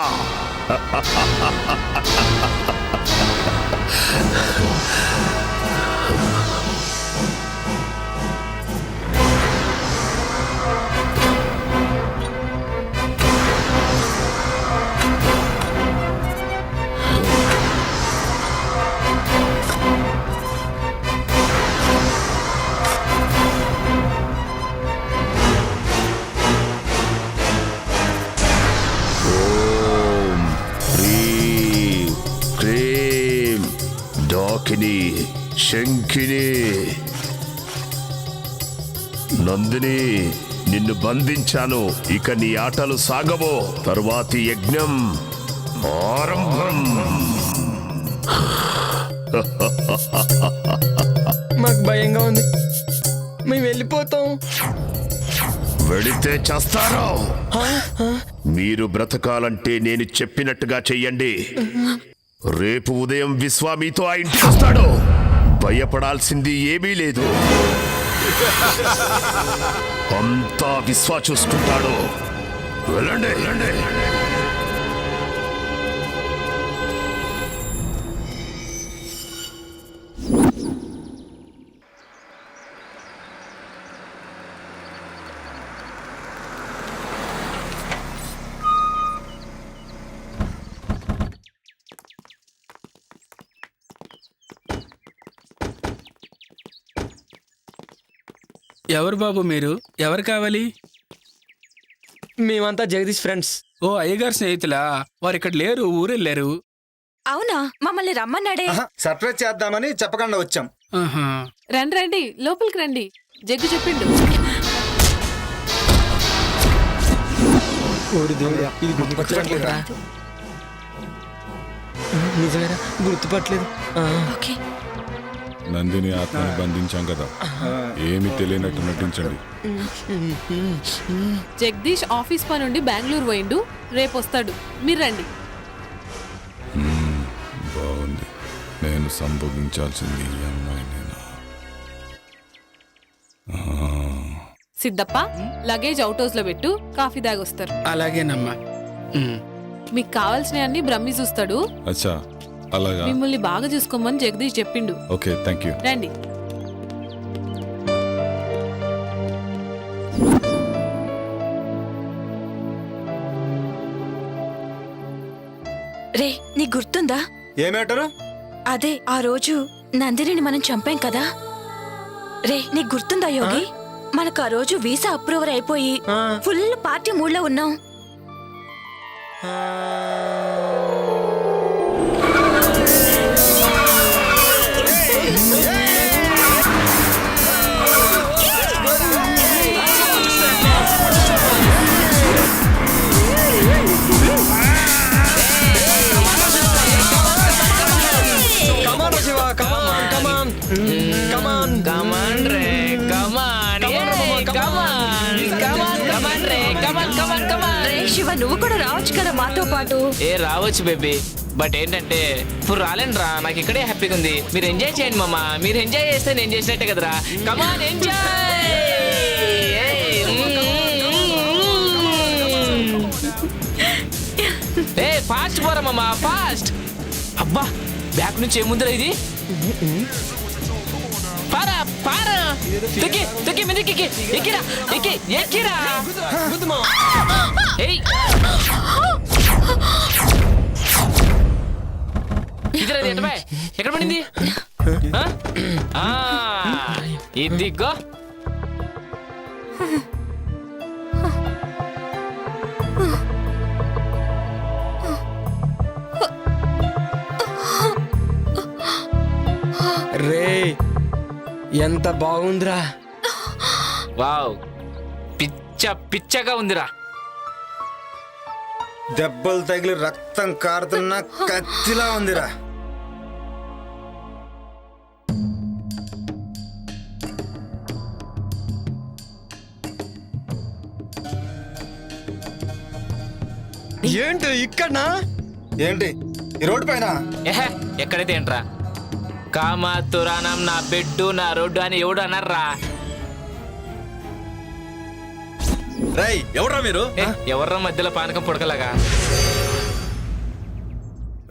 శంఖిని, నందిని, నిన్ను బంధించాను. ఇక నీ ఆటలు సాగవో. తరువాతి యజ్ఞం ఆరంభం. మాకు భయంగా ఉంది, మేము వెళ్ళిపోతాం. వెళితే చేస్తారు. మీరు బ్రతకాలంటే నేను చెప్పినట్టుగా చెయ్యండి. రేపు ఉదయం విశ్వా మీతో ఆ ఇంటికి వస్తాడు. భయపడాల్సింది ఏమీ లేదు. అంతా విశ్వా చూసుకుంటాడు. వెళ్ళండి వెళ్ళండి. ఎవరు బాబు మీరు? ఎవరు కావాలి? మేమంతా జగదీష్ ఫ్రెండ్స్. ఓ అయ్యగారు స్నేహితులా? వారు ఇక్కడ లేరు, ఊరెళ్ళారు. అవునా? మమ్మల్ని రమ్మన్నాడే. సర్ప్రైజ్ చేద్దామని చెప్పకుండా వచ్చాం. రండి రండి, లోపలికి రండి. జగ్గు చెప్పిండు. ఇది గుర్తుపట్టలేదురా. నిజమేరా, గుర్తుపట్టలేదు. నందిని ఆత్మని బంధించాం కదా, ఏమి తెలియనట్టు నటించండి. జగదీష్ ఆఫీస్ పని నుండి బెంగళూరు పోయిండు, రేపు వస్తాడు. మీరు రండి. బాగుంది. నేను సంభోగించాల్సింది ఈ అమ్మాయినేనా? సిద్ధప్ప, లగేజ్ అవుట్ హౌస్ లో పెట్టు, కాఫీ దాగొస్తారు. అలాగేనమ్మా. మీకు కావాల్సినవన్నీ బ్రహ్మి చూస్తాడు. అచ్చా, అలాగా. మిమ్మల్ని బాగా చూసుకోమని జగదీష్ చెప్పిండు. Okay, thank you. రండి. రే, నీకు గుర్తుందా? ఏ మ్యాటరు? అదే ఆ రోజు నందినిని మనం చంపాం కదా. రే, నీకు గుర్తుందా యోగి? మనకు ఆ రోజు వీసా అప్రూవర్ అయిపోయి ఫుల్ పార్టీ మూడ్లో ఉన్నాం. శివ, నువ్వు కూడా రావచ్చు కదా మాతో పాటు. రావచ్చు బేబీ, బట్ ఏంటంటే ఇప్పుడు రాలేనురా. నాకు ఇక్కడే హ్యాపీగా ఉంది. మీరు ఎంజాయ్ చేయండి మామ. మీరు ఎంజాయ్ చేస్తే నేను చేసినట్టే కదరా. కమాన్ ఎంజాయ్. ఏ ఫాస్ట్ పోరా మామ, ఫాస్ట్. అబ్బా, బ్యాక్ నుంచి ఏముందిరా ఇది? పారా పారా, తొక్కి తొక్కి మీదకి ఎక్కిరా, ఎక్కి ఎక్కిరా. ఇదిరా, ఎక్కడ పడింది? ఇదిగో. రే, ఎంత బాగుందిరా. వావ్, పిచ్చ పిచ్చగా ఉందిరా. దెబ్బలు తగిలి రక్తం కారుతున్న కత్తిలా ఉందిరా. ఏంటి ఇక్కడనా? ఏంటి ఈ రోడ్డు పైన? ఎక్కడైతే ఏంట్రా? కామాతురానం నా బెడ్డు నా రోడ్డు అని ఎవడు అన్నారా? రై, ఎవడ్రా మీరు? ఎవర్రా మధ్యలో పానకం పుడకలాగా?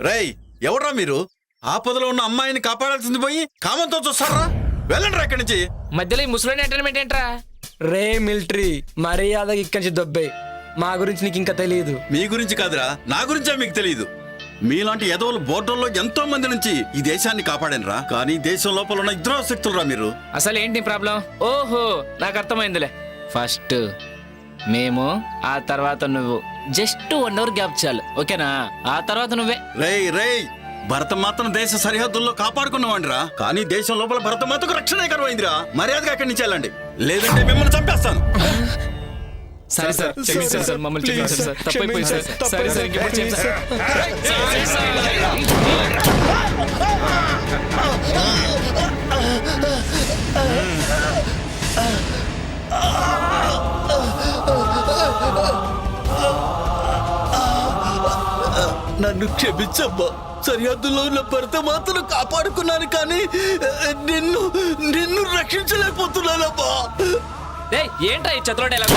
రై, ఎవడ్రా మీరు? ఆపదలో ఉన్న అమ్మాయిని కాపాడాల్సింది పోయి కామంతో చూస్తారా? వెళ్ళండి ఇక్కడి నుంచి. మధ్యలో ఈ ముసలోని ఎంటర్టైన్మెంట్ ఏంట్రా? రే మిలిటరీ, మర్యాదగా ఇక్కడి నుంచి దొబ్బే. మా గురించి నీకు ఇంకా తెలియదు. మీ గురించి కాదురా, నా గురించే మీకు తెలియదు. మీలాంటి ఎదవలు బోర్డర్లో ఎంతో మంది నుంచి ఈ దేశాన్ని కాపాడనురా. కానీ దేశం లోపల ఉన్న ఇద్దరు శక్తులురా మీరు. అసలు ఏంటి ప్రాబ్లం? ఓహో, నాకు అర్థమైందిలే. ఫస్ట్ మేము, ఆ తర్వాత నువ్వు. జస్ట్ 1 అవర్ గ్యాప్ చాలు, ఓకేనా? ఆ తర్వాత నువ్వే. రేయ్ రేయ్, భరతమాతను దేశ సరిహద్దుల్లో కాపాడుకున్నవాడిరా. కానీ దేశం లోపల భరతమాతకు రక్షణ కరువైందిరా. మర్యాదగా అక్కడి నుంచి వెళ్ళండి, లేదంటే మిమ్మల్ని చంపేస్తాను. సరే సార్, క్షమించండి సార్, మమ్మల్ని క్షమించండి సార్, తప్పైపోయింది సార్. సరే సార్, ఇంకెప్పుడు చేయండి సార్. నన్ను క్షమించమ్మా. సరిహద్దులో ఉన్న భర్త మాత్రం కాపాడుకున్నాను, కానీ నిన్ను నిన్ను రక్షించలేకపోతున్నానమ్మా. ఏంట్రా ఈ చతుర డైలాగ్?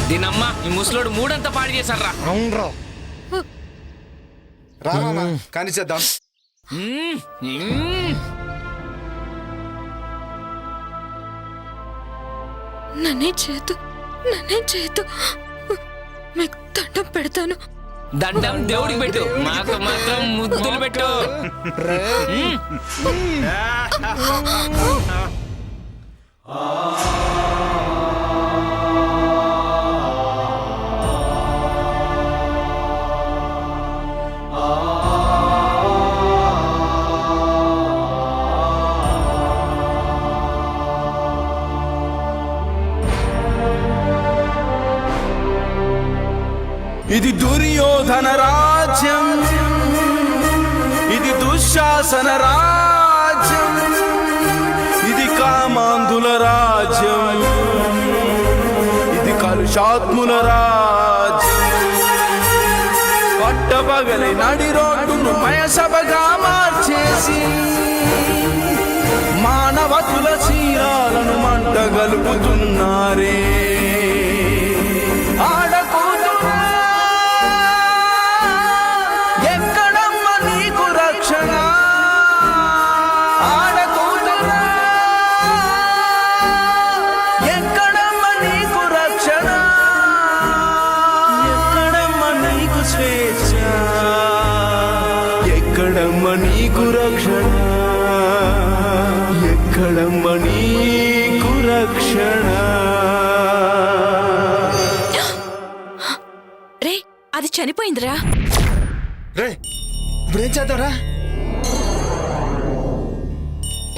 దీనమ్మా ఈ ముసలోడు మూడంతా పాడు చేశారా? అవునరా, రా కానీ చేద్దాం. నన్నే చేతు మీకు దండం పెడతాను. దండం దేవుడికి పెట్టు, మాకు మాత్రం ముద్దులు పెట్టు. ఇది దుర్యోధన రాజ్యం, ఇది దుశ్శాసన రాజ్యం, ఇది కామాంధుల రాజ్యం, ఇది కలుషాత్ముల రాజ్యం. పట్టపగలి నడి రోడ్డును మయసభగా మార్చేసి మానవతుల చీరాలను మంట గలుపుతున్నారే. ఎక్కడమ్మ నీకు రక్షణ, ఎక్కడమ్మ నీకు రక్షణ. రే అది చనిపోయిందిరా. రే ఇప్పుడేం చేద్దాంరా?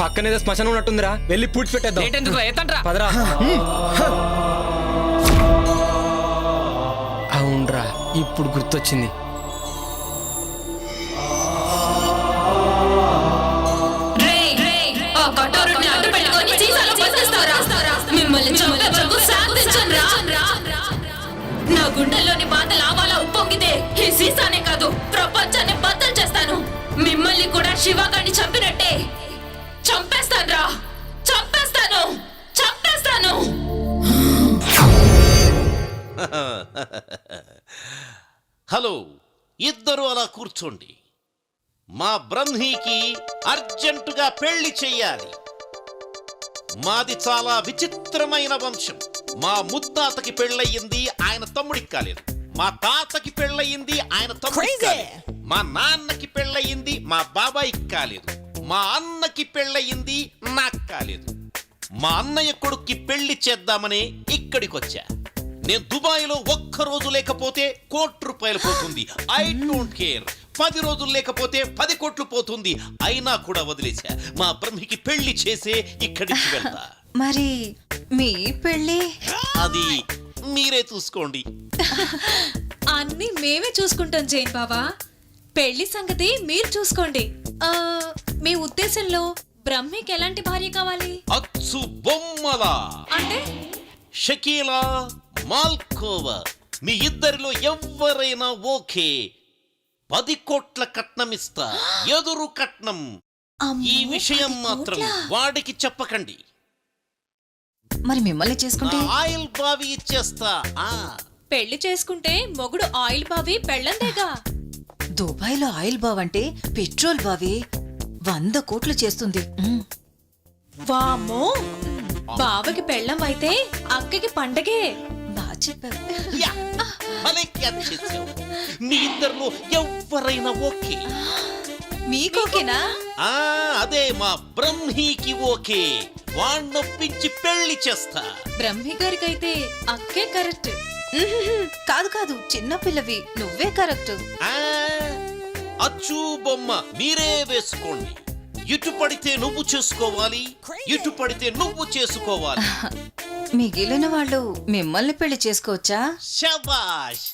పక్కనేదో శ్మశానం ఉన్నట్టుందిరా, వెళ్ళి పూడ్చి పెట్టేద్దాం. పదరా. అవునరా, ఇప్పుడు గుర్తొచ్చింది. నా గుండెల్లోని బాధ లావాలా ఉప్పొంగితే ఈ సీసానే కాదు ప్రపంచాన్ని బద్దలు చేస్తాను. మిమ్మల్ని కూడా శివగాడిని చంపినట్టే చంపేస్తాను. హలో, ఇద్దరు అలా కూర్చోండి. మా బ్రహ్మీకి అర్జెంటుగా పెళ్లి చెయ్యాలి. మాది చాలా విచిత్రమైన వంశం. మా ముత్తాతకి పెళ్ళయింది, ఆయన తమ్ముడికి కాలేదు. మా తాతకి పెళ్ళయింది, ఆయన తమ్ముడికి కాలేదు. మా నాన్నకి పెళ్ళయింది, మా బాబాయికి కాలేదు. మా అన్నకి పెళ్ళయింది, నాకు కాలేదు. మా అన్నయ్య కొడుక్కి పెళ్లి చేద్దామని ఇక్కడికొచ్చా. నేను దుబాయ్లో ఒక్కరోజు లేకపోతే ₹1,00,00,000 పోతుంది. I don't care. 10 రోజులు లేకపోతే 10 కోట్లు పోతుంది. అయినా కూడా వదిలేశా. మా బ్రహ్మికి పెళ్లి చేసే ఇక్కడికి వెళ్తా. మరి మీ పెళ్ళి అది మీరే చూసుకోండి. అన్ని మేమే చూసుకుంటాం జైన్ బాబా. పెళ్లి సంగతి మీరు చూసుకోండి. మీ ఉద్దేశంలో బ్రహ్మికి ఎలాంటి భార్య కావాలి? అచ్చు బొమ్మలా అంటే షకీలా, మాల్కోవా, మీ ఇద్దరిలో ఎవరైనా ఓకే. 10 కోట్ల కట్నం ఇస్తా, ఎదురు కట్నం. ఈ విషయం మాత్రం వాడికి చెప్పకండి. మరి మిమ్మల్ని చేసుకుంటే ఆయిల్ బావి ఇచ్చేస్తా. పెళ్లి చేసుకుంటే మొగుడు ఆయిల్ బావి పెళ్ళందేగా. దుబాయ్లో ఆయిల్ బావ్ అంటే పెట్రోల్ బావి 100 కోట్లు చేస్తుంది. వామ్మో, బావకి పెళ్ళం అయితే అక్కకి పండగే. బాగా చెప్పావు. మీ ఇద్దరిలో ఎవరైనా ఓకే. మీకోకేనా? అదే మా బ్రహ్మీకి ఓకే. వాణ్ణొప్పించి పెళ్లి చేస్తా. బ్రహ్మి గారికైతే అక్కే కరెక్ట్. కాదు కాదు, చిన్న పిల్లవి, నువ్వే కరెక్ట్. అచ్చు బొమ్మ మీరే వేసుకోండి. ఇటు పడితే నువ్వు చేసుకోవాలి, ఇటు పడితే నువ్వు చేసుకోవాలి. మిగిలిన వాళ్ళు మిమ్మల్ని పెళ్లి చేసుకోవచ్చా? శబాష్,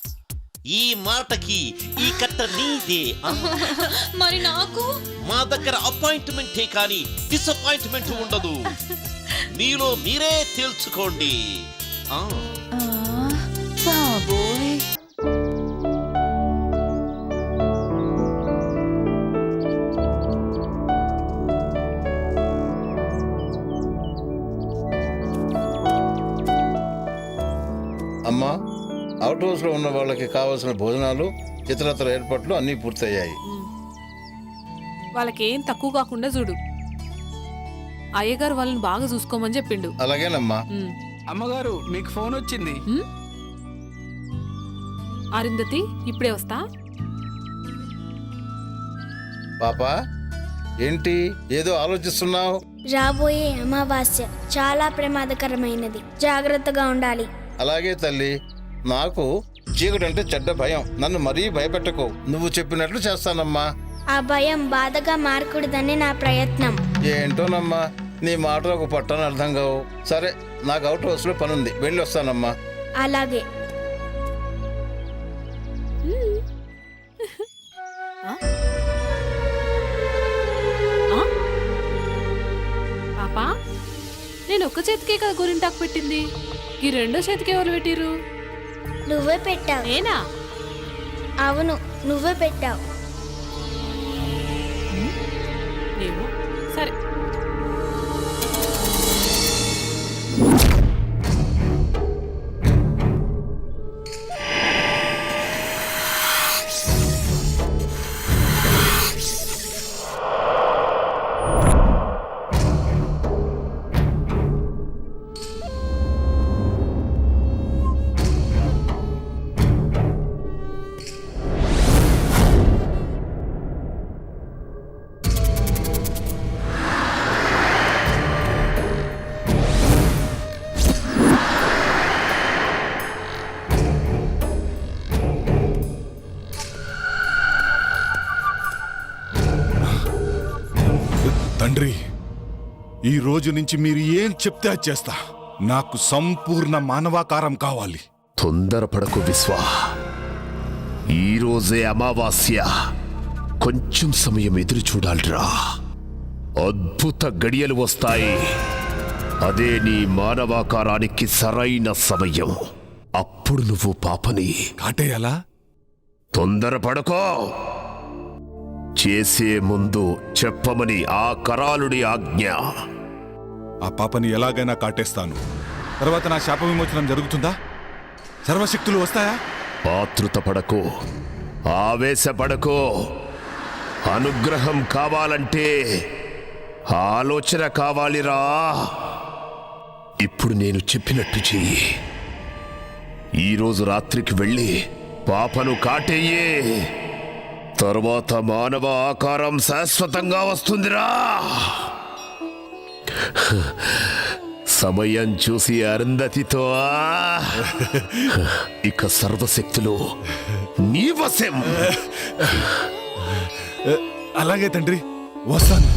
ఈ మాటకి ఈ కట్ట నీదే. మరి నాకు మా దగ్గర అపాయింట్మెంటే కానీ డిసప్పాయింట్మెంట్ ఉండదు. మీలో మీరే తేల్చుకోండి. బాబోయ్. అమ్మా, అవుట్ హౌస్లో ఉన్న వాళ్ళకి కావాల్సిన భోజనాలు ఇతరత్ర ఏర్పాట్లు అన్నీ పూర్తయ్యాయి. వాళ్ళకేం తక్కువ కాకుండా చూడు. అయ్యగారు వాళ్ళని బాగా చూసుకోమని చెప్పిండు. అలాగేనమ్మా. అమ్మగారు మీకు ఫోన్ వచ్చింది. అరుంధతి ఇప్పుడే వస్తా. పాపా, ఏంటి ఏదో ఆలోచిస్తున్నావు? రాబోయే అమావాస్య చాలా ప్రమాదకరమైనది, జాగ్రత్తగా ఉండాలి. అలాగే తల్లి, నాకు చీకటంటే చెడ్డ భయం. నన్ను మరీ భయపెట్టకు. నువ్వు చెప్పినట్లు చేస్తానమ్మా. ఆ భయం బాధగా మారకూడదని నా ప్రయత్నం. ఏంటోనమ్మా, నీ మాటలకు పట్టని అర్థం కావు. సరే, నాకు అవుట్ హౌస్లో పనుంది, వెళ్ళి వస్తానమ్మా. అలాగే. పాపా, నేను ఒక్క చేతికే కదా గోరింటాకు పెట్టింది, ఈ రెండో చేతికి ఎవరు పెట్టిరు? నువ్వే పెట్టావు. నేనా? అవును, నువ్వే పెట్టావు. సరే. తండ్రి, ఈ రోజు నుంచి మీరు ఏం చెప్తే అది చేస్తా. నాకు సంపూర్ణ మానవాకారం కావాలి. తొందరపడకు విశ్వా, ఈరోజే అమావాస్య. కొంచెం సమయం ఎదురు చూడాలిరా. అద్భుత గడియలు వస్తాయి. అదే నీ మానవాకారానికి సరైన సమయం. అప్పుడు నువ్వు పాపని కాటేయాలా? తొందరపడకో. చేసే ముందు చెప్పమని ఆ కరాలుడి ఆజ్ఞ. ఆ పాపని ఎలాగైనా కాటేస్తాను. తర్వాత నా శాప విమోచనం జరుగుతుందా? సర్వశక్తులు వస్తాయా? ఆతృత పడకో, ఆవేశపడకో. అనుగ్రహం కావాలంటే ఆలోచన కావాలిరా. ఇప్పుడు నేను చెప్పినట్టు చెయ్యి. ఈరోజు రాత్రికి వెళ్ళి పాపను కాటేయే. తరువాత మానవ ఆకారం శాశ్వతంగా వస్తుందిరా. సమయం చూసి అరుంధతితో ఇక సర్వశక్తులు నీ వశం. అలాగే తండ్రి, వస్తాను.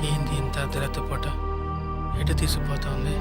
ఏంది ఇంత అర్ధరాత్రి పూట ఎటు తీసుకుపోతుంది?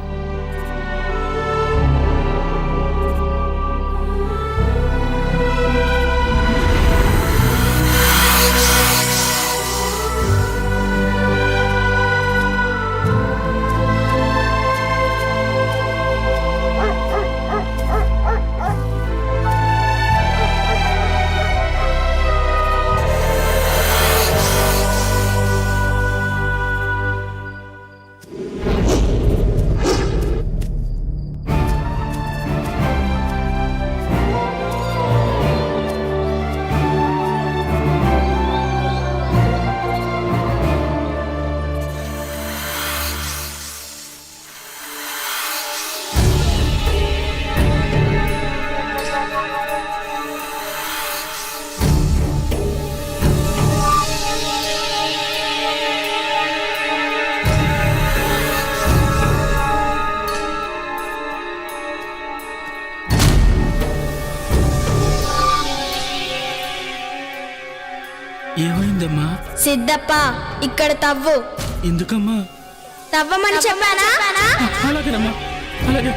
సిద్ధప్ప ఇక్కడ తవ్వు. ఎందుకమ్మా? తవ్వమని చెప్పానా? అలాగేనమ్మా, అలాగే.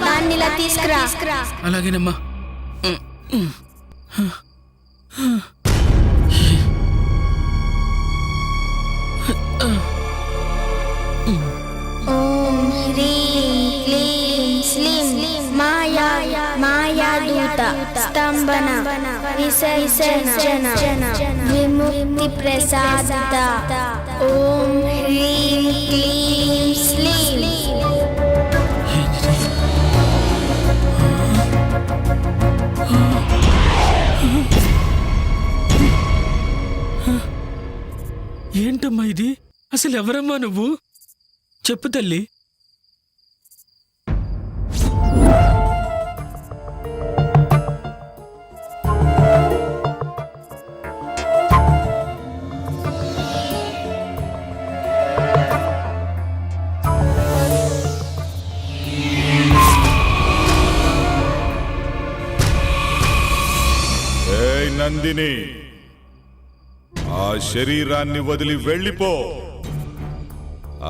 దాన్నిలా తీసుకురా. అలాగేనమ్మా. ఓం హ్రీం క్లీం స్లీం మాయాదూత స్తంభన విసర్జన విముక్తి ప్రసాదిత. ఓం హ్రీం క్లీం స్లీం. ఏంటమ్మా ఇది? అసలు ఎవరమ్మా నువ్వు? చెప్పు తల్లి. ఏయ్ నందిని, ఆ శరీరాన్ని వదిలి వెళ్ళిపో.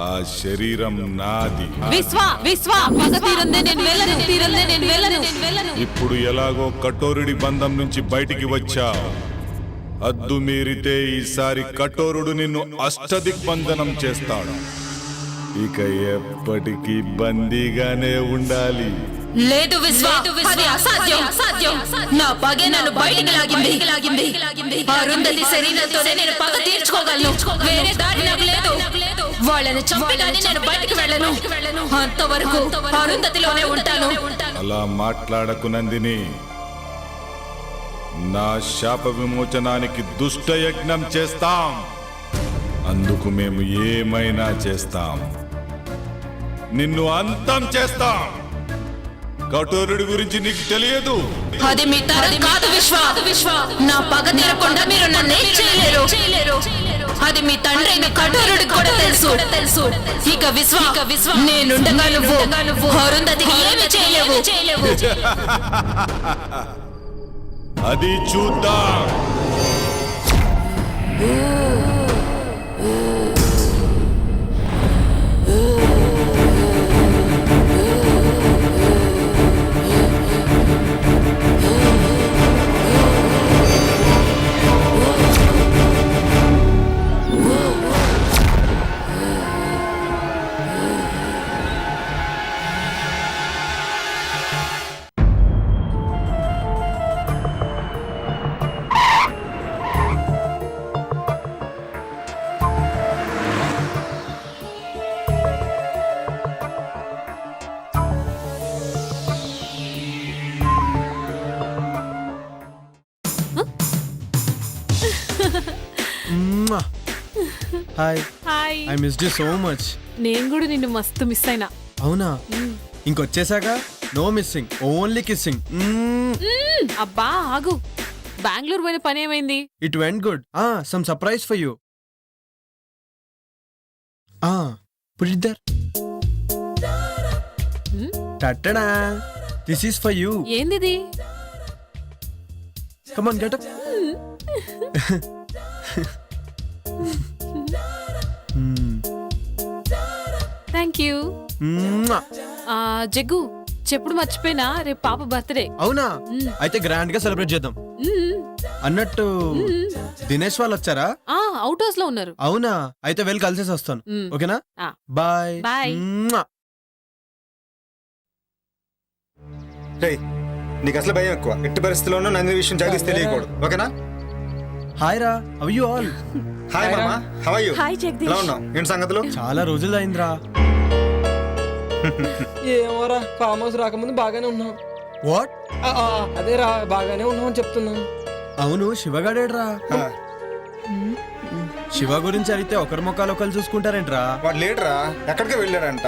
ఆ శరీరం నాది. ఇప్పుడు ఎలాగో కఠోరుడి బంధం నుంచి బయటికి వచ్చా. అద్దు మీరితే ఈసారి కఠోరుడు నిన్ను అష్టదిగ్బంధనం చేస్తాడు. ఇక ఎప్పటికీ బందీగానే ఉండాలి. లేదు విశ్వ, అది అసాధ్యం. నా పగే నన్ను బయటికి లాగింది. అరుంధతి శరీరంతోనే నేను పగ తీర్చుకోగలను. వేరే దారి నాకు లేదు. వాళ్ళని చంపి కానీ నేను బయటికి వెళ్ళను. అంతవరకు అరుంధతిలోనే ఉంటాను. అలా మాట్లాడకు నందిని. నా శాప విమోచనానికి దుష్ట యజ్ఞం చేస్తాం. అందుకు మేము ఏమైనా చేస్తాం. నిన్ను అంతం చేస్తాం. కఠోరుడి గురించి నీకు తెలియదు. అది మీ తరం కాదు విశ్వ. నా పగ తీరకుండా మీరు నన్ను ఏం చేయలేరు. అది మీ తండ్రి అయిన కఠోరుడికి కూడా తెలుసు. ఇక విశ్వ నేనుండగా నువ్వు అరుంధతికి ఏమి చేయలేవు. అది చూద్దాం. Hi. Hi. I missed you so much. నేను కూడా నిన్ను మస్తు మిస్ అయినా. అవునా? ఇంకొచ్చేసాక నో మిస్సింగ్, ఓన్లీ కిస్సింగ్. అబ్బా ఆగు. బెంగళూరు పోయిన పని ఏమైంది? It went good. Some surprise for you. Put it there. Tada, this is for you. ఏందిది? Come on, get up. Thank you. Jaggu చెప్పుడు మర్చిపోయినా, రేపు పాప బర్త్డే. అవునా? అయితే గ్రాండ్ గా సెలబ్రేట్ చేద్దాం. అన్నట్టు దినేష్ వాళ్ళు వచ్చారా? అవుట్ హౌస్ లో ఉన్నారు. అవునా? అయితే వెళ్ళి కలిసేసి వస్తాను. ఓకేనా? బాయ్. బాయ్. నీకు అసలు భయం ఎక్కువ. ఎట్టి పరిస్థితుల్లోనూ నంది విషయం జాగ్రత్త తెలియకూడదు. ఓకేనా? హాయ్ రా, హౌ యు ఆల్? హాయ్ మామా, how are you? Hi Jagadish. ఎలా ఉన్నావు? ఏంటి సంగతులు? చాలా రోజులు అయిందిరా. ఏమోరా ఫామ్ హౌస్ రాకముందు బాగానే ఉన్నాం. వాట్? అదేరా బాగానే ఉన్నాం అని చెప్తున్నాం. అవును, శివగాడేడ్రా? శివ గురించి అడిగితే ఒకరి ముఖాలు ఒకరు చూసుకుంటారేంట్రా? వాడు లేడురా, ఎక్కడికి వెళ్ళాడంట.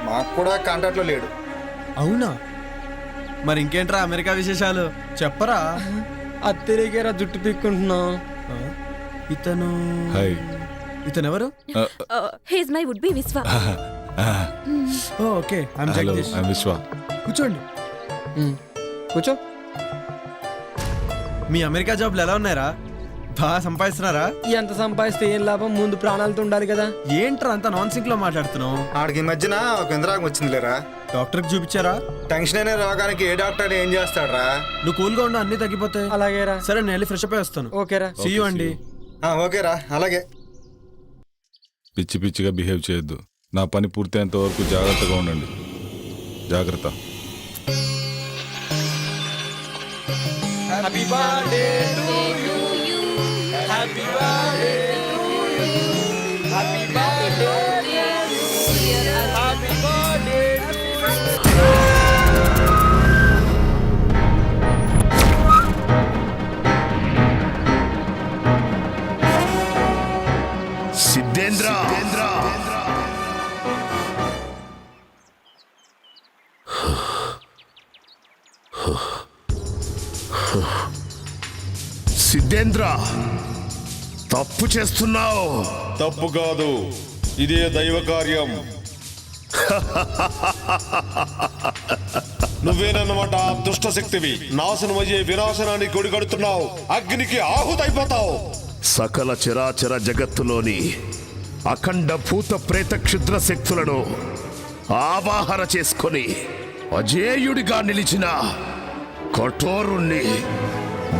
మాకు కూడా కాంటాక్ట్ లో లేడు. అవునా? మరి ఇంకేంట్రా అమెరికా విశేషాలు చెప్పరా? అత్తరికేరా జుట్టు పీక్కుంటున్నాం. ఇతను ఎవరు? హీస్ మై వుడ్ బి విశ్వ. Okay, I'm hello, Jagadish. I'm విశ్వ. కూర్చోండి. కూర్చో. మీ అమెరికా జాబ్లు ఎలా ఉన్నాయరా? బాగా సంపాదిస్తున్నారా? ఎంత సంపాదిస్తే ఏం లాభం, ముందు ప్రాణాలతో ఉండాలి కదా. ఏంట్రా అంత నాన్ సింక్ లో మాట్లాడుతున్నావు? ఆడికి ఈ మధ్యన ఒక ఇంద్రాగం వచ్చింది లేరా. డాక్టర్కి చూపించారా? టెన్షన్ అనే రోగానికి ఏ డాక్టర్ ఏం చేస్తాడరా? నువ్వు కూల్గా ఉండు, అన్ని తగ్గిపోతాయి. అలాగేరా. సరే, నేను వెళ్ళి ఫ్రెష్ అప్ అయి వస్తాను. ఓకేరా. సీ యూ అండి. ఓకేరా, అలాగే. పిచ్చి పిచ్చిగా బిహేవ్ చేయొద్దు. నా పని పూర్తయ్యేంత వరకు జాగ్రత్తగా ఉండండి. జాగ్రత్త. Happy birthday to you. Happy birthday to you. Happy birthday to you. Happy birthday to you. Siddhendra, Siddhendra, తప్పు చేస్తున్నావు. తప్పు కాదు, ఇదే దైవ కార్యం. నువ్వేనన్నమాట ఆ దుష్ట శక్తివి. నాశనమయ్యే వినాశనానికి కొడిగడుతున్నావు. అగ్నికి ఆహుతైపోతావు. సకల చరాచర జగత్తులోని అఖండ భూత ప్రేత క్షుద్ర శక్తులను ఆవాహన చేసుకొని అజేయుడిగా నిలిచిన కఠోరుణ్ణి,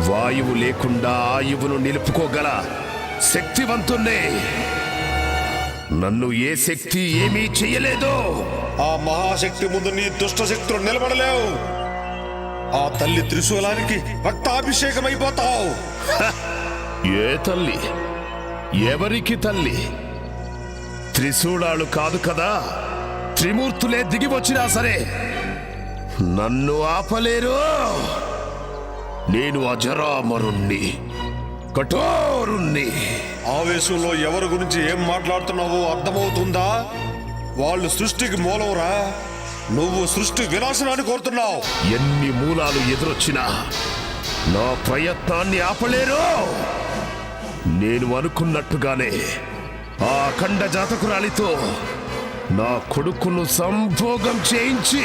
వాయువు లేకుండా ఆయువును నిలుపుకోగల శక్తివంతుణ్ణి నన్ను ఏ శక్తి ఏమీ చెయ్యలేదు. ఆ మహాశక్తి ముందు నీ దుష్ట శక్తులు నిలబడలేవు. ఆ తల్లి త్రిశూలానికి రక్తాభిషేకమైపోతావు. ఏ తల్లి? ఎవరికి తల్లి? త్రిశూలాలు కాదు కదా, త్రిమూర్తులే దిగి వచ్చినా సరే నన్ను ఆపలేరు. నేను అజరామరుణ్ణి, కఠోరుణ్ణి. ఆవేశంలో ఎవరి గురించి ఏం మాట్లాడుతున్నావో అర్థమవుతుందా? వాళ్ళు సృష్టికి మూలవురా. నువ్వు సృష్టి వినాశనాన్ని కోరుతున్నావు. ఎన్ని మూలాలు ఎదురొచ్చినా నా ప్రయత్నాన్ని ఆపలేరు. నేను అనుకున్నట్టుగానే ఆ అఖండ జాతకురాలితో నా కొడుకును సంభోగం చేయించి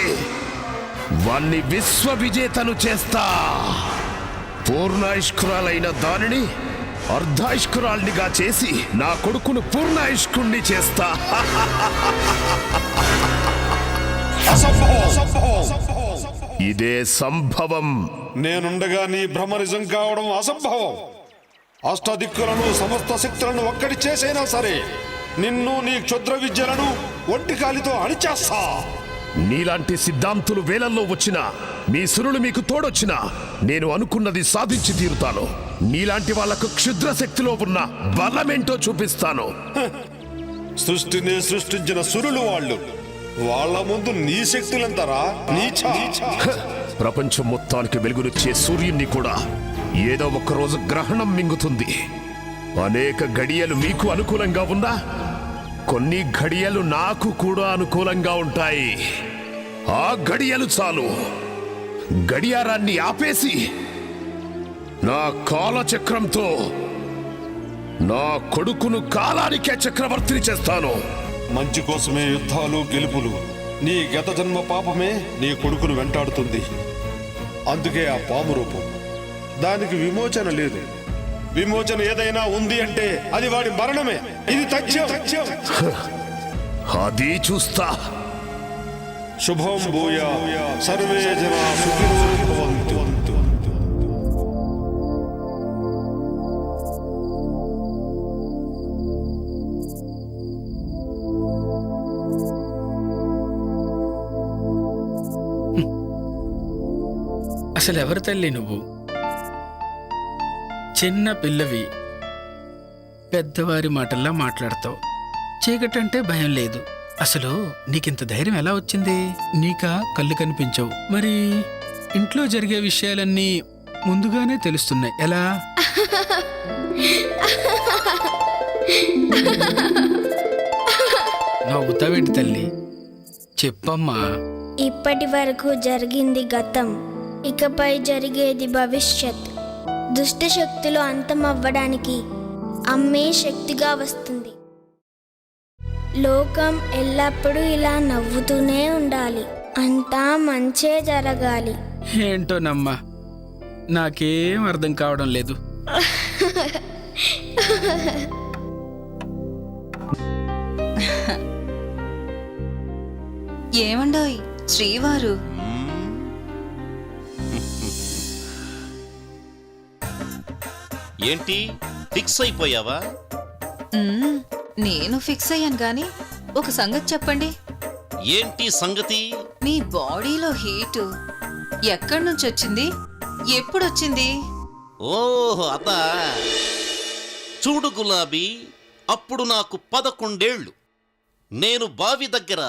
వాణ్ణి విశ్వ విజేతను చేస్తా. పూర్ణాయుష్కురాలైన దానిని అర్ధాయుష్కురాల్నిగా చేసి నా కొడుకును పూర్ణాయుష్కుణ్ణి చేస్తా. ఇదే సంభవం. నేనుండగా నీ భ్రమ నిజం కావడం అసంభవం. అష్టదిక్కులను సమస్త శక్తులను ఒక్కటి చేసైనా సరే నిన్ను నీ క్షుద్ర విద్యలను ఒంటికాలితో అణిచేస్తా. నీలాంటి సిద్ధాంతులు వేలల్లో వచ్చినా, మీ సురులు మీకు తోడొచ్చినా నేను అనుకున్నది సాధించి తీరుతాను. నీలాంటి వాళ్లకు క్షుద్ర శక్తిలో ఉన్న బలమేంటో చూపిస్తాను. సృష్టిని సృష్టించిన సురులు వాళ్ళు. వాళ్ళ ముందు నీ శక్తులంతరా నీచా. ప్రపంచం మొత్తానికి వెలుగునిచ్చే సూర్యుణ్ణి కూడా ఏదో ఒక రోజు గ్రహణం మింగుతుంది. అనేక గడియలు మీకు అనుకూలంగా ఉన్నా కొన్ని గడియలు నాకు కూడా అనుకూలంగా ఉంటాయి. ఆ గడియలు చాలు. గడియారాన్ని ఆపేసి నా కాలచక్రంతో నా కొడుకును కాలానికే చక్రవర్తిని చేస్తాను. మంచి కోసమే యుద్ధాలు గెలుపులు. నీ గత జన్మ పాపమే నీ కొడుకును వెంటాడుతుంది. అందుకే ఆ పాము రూపం. దానికి విమోచన లేదు. విమోచన ఏదైనా ఉంది అంటే అది వాడి మరణమే. ఇది తథ్యం. అది చూస్తా. శుభం భూయా సర్వే జనా సుఖినో భవంతు. అసలు ఎవరు తల్లి నువ్వు? చిన్న పిల్లవి పెద్దవారి మాటల్లా మాట్లాడతావు. చీకటంటే భయం లేదు. అసలు నీకింత ధైర్యం ఎలా వచ్చింది? నీకా కళ్ళు కనిపించవు, మరి ఇంట్లో జరిగే విషయాలన్నీ ముందుగానే తెలుస్తున్నాయి. ఎలా? నవ్వుతావేంటి తల్లి? చెప్పమ్మా. ఇప్పటి వరకు జరిగింది గతం, ఇకపై జరిగేది భవిష్యత్. దుష్ట శక్తులు అంతమవ్వడానికి అమ్మే శక్తిగా వస్తుంది. లోకం ఎల్లప్పుడూ ఇలా నవ్వుతూనే ఉండాలి. అంతా మంచే జరగాలి. ఏంటోనమ్మా, నాకేం అర్థం కావడం లేదు. ఏమండోయ్ శ్రీవారు? ఏంటి ఫిక్స్ అయిపోయావా? నేను ఫిక్స్ అయ్యాను గాని ఒక సంగతి చెప్పండి. ఏంటి సంగతి? మీ బాడీలో హీటు ఎక్కడి నుంచి వచ్చింది? ఎప్పుడొచ్చింది? ఓహో అదా. చూడు గులాబీ, అప్పుడు నాకు 11 ఏళ్ళు. నేను బావి దగ్గర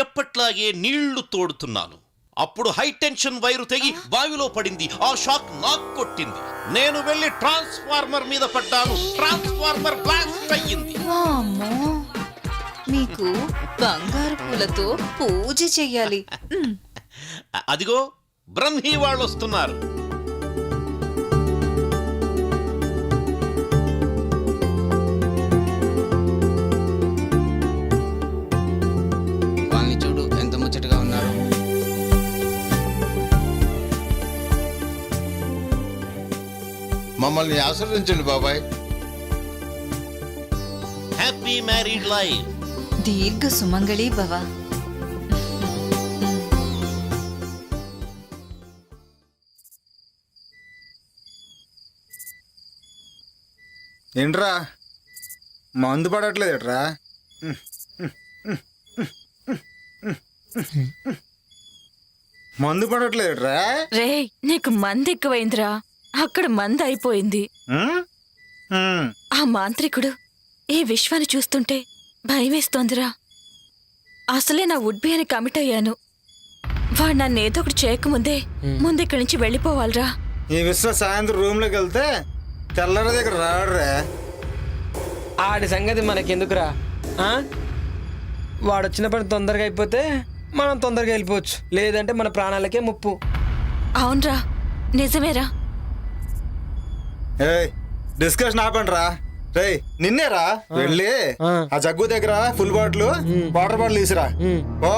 ఎప్పట్లాగే నీళ్లు తోడుతున్నాను. అప్పుడు హై టెన్షన్ వైరు తెగి బావిలో పడింది. ఆ షాక్ నాకు కొట్టింది. నేను వెళ్ళి ట్రాన్స్ఫార్మర్ మీద పడ్డాను. ట్రాన్స్ఫార్మర్ బ్లాస్ట్ అయ్యింది. మీకు బంగారు పూలతో పూజ చెయ్యాలి. అదిగో బ్రహ్మీ వాళ్ళు వస్తున్నారు. వాళ్ళని చూడు ఎంత ముచ్చటగా ఉన్నారు. మమ్మల్ని ఆశీర్వదించండి బాబాయ్. Happy married life. దీర్ఘ సుమంగళి భవ. ఏంట్రా మందు పడట్లేదుట్రా? మందు పడట్లేదుట్రా? రే, నీకు మంది ఎక్కువైందిరా. అక్కడ మంది అయిపోయింది. ఆ మాంత్రికుడు ఈ విశ్వాన్ని చూస్తుంటే భయమేస్తోందిరా. అసలే నా వుడ్బీ అని కమిట్ అయ్యాను. వాడు నన్ను ఏదో ఒకటి చేయకముందే ముందిక్కడి నుంచి వెళ్ళిపోవాలిరా. ఈ విశ్వ సాయంత్రం రూమ్లోకి వెళ్తే తెల్లర దగ్గర రాడురా. ఆడి సంగతి మనకెందుకురా? వాడు వచ్చిన పని తొందరగా అయిపోతే మనం తొందరగా వెళ్ళిపోవచ్చు, లేదంటే మన ప్రాణాలకే ముప్పు. అవునరా, నిజమేరా. ఏయ్ డిస్కషన్ ఆపండి రా. రే నిన్నేరా వెళ్ళి ఆ జగ్గు దగ్గర ఫుల్ బాటిల్ వాటర్ బాటిల్ తీసిరా. ఓ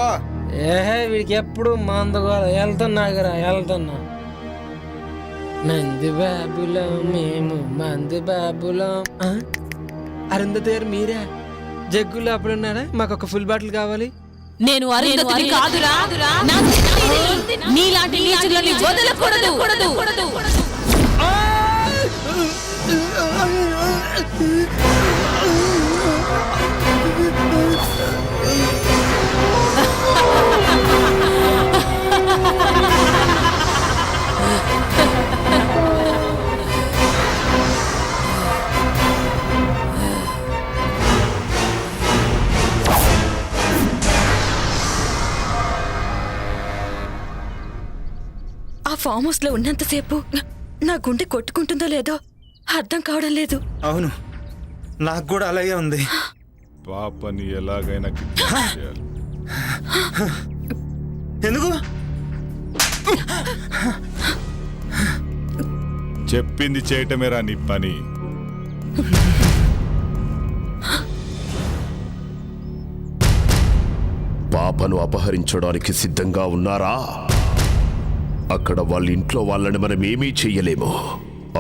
ఏహే వీడికి ఎప్పుడు మందుగోల. వెళ్తున్నాగరా, వెళ్తున్నా. మంది బాబులం మేము, మంది బాబులం. అరుంధతి గారు మీరే? జగ్గులో అప్పుడున్నారా? మాకు ఒక ఫుల్ బాటిల్ కావాలి. నేను అరుంధతిని కాదురా. నీలాంటి నీచులని వదలకూడదు. ఆ ఫామ్ హౌస్ లో ఉన్నంతసేపు నా గుండె కొట్టుకుంటుందో లేదో అర్థం కావడం లేదు. అవును, నాకు కూడా అలాగే ఉంది. పాపని ఎలాగైనా కిడ్నాప్ చేయాలి. ఎందుకు? చెప్పింది చేయటమేరా నీ పని. పాపను అపహరించడానికి సిద్ధంగా ఉన్నారా? అక్కడ వాళ్ళ ఇంట్లో వాళ్ళని మనం ఏమీ చెయ్యలేము.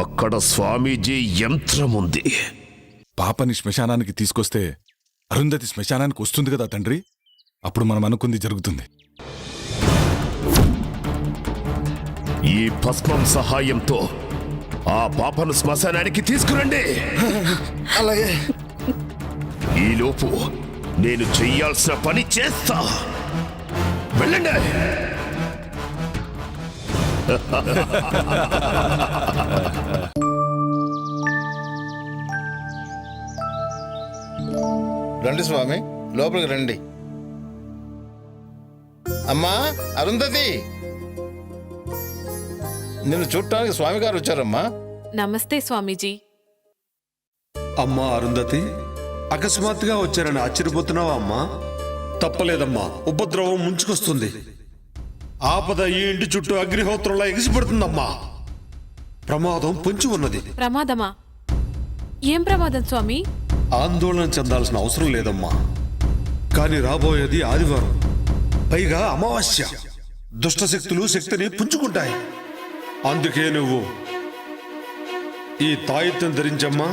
అక్కడ స్వామీజీ యంత్రం ఉంది. పాపని శ్మశానానికి తీసుకొస్తే అరుంధతి శ్మశానానికి వస్తుంది కదా తండ్రి. అప్పుడు మనం అనుకుంది జరుగుతుంది. ఈ భస్మం సహాయంతో ఆ పాపను శ్మశానానికి తీసుకురండి. అలాగే. ఈలోపు నేను చెయ్యాల్సిన పని చేస్తా. వెళ్ళండి. రండి స్వామి, లోపలికి రండి. అమ్మా అరుంధతి, నిన్ను చూడటానికి స్వామి గారు వచ్చారమ్మా. నమస్తే స్వామీజీ. అమ్మా అరుంధతి, అకస్మాత్తుగా వచ్చారని ఆశ్చర్యపోతున్నావా అమ్మా? తప్పలేదమ్మా, ఉపద్రవం ముంచుకొస్తుంది. ఆపద ఈ ఇంటి చుట్టూ అగ్నిహోత్రంలా ఎగిసిపడుతుందమ్మా. ప్రమాదం పొంచి ఉన్నది. ప్రమాదమా? ఏం ప్రమాదం స్వామి? ఆందోళన చెందాల్సిన అవసరం లేదమ్మా. కానీ రాబోయేది ఆదివారం, పైగా అమావాస్య. దుష్టశక్తులు శక్తిని పుంజుకుంటాయి. అందుకే నువ్వు ఈ తాయిత్యం ధరించమ్మా.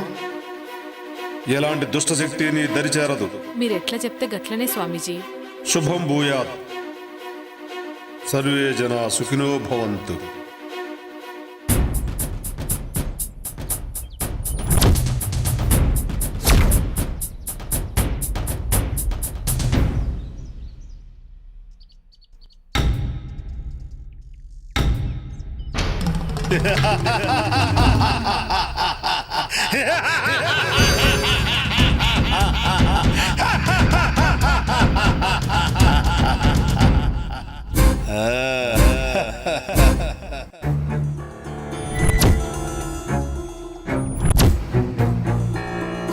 ఎలాంటి దుష్టశక్తి నీ దరిచేరదు. మీరెట్లా చెప్తే గట్లనే స్వామీజీ. శుభం భూయాత్. సర్వే జనా సుఖినో భవంతు.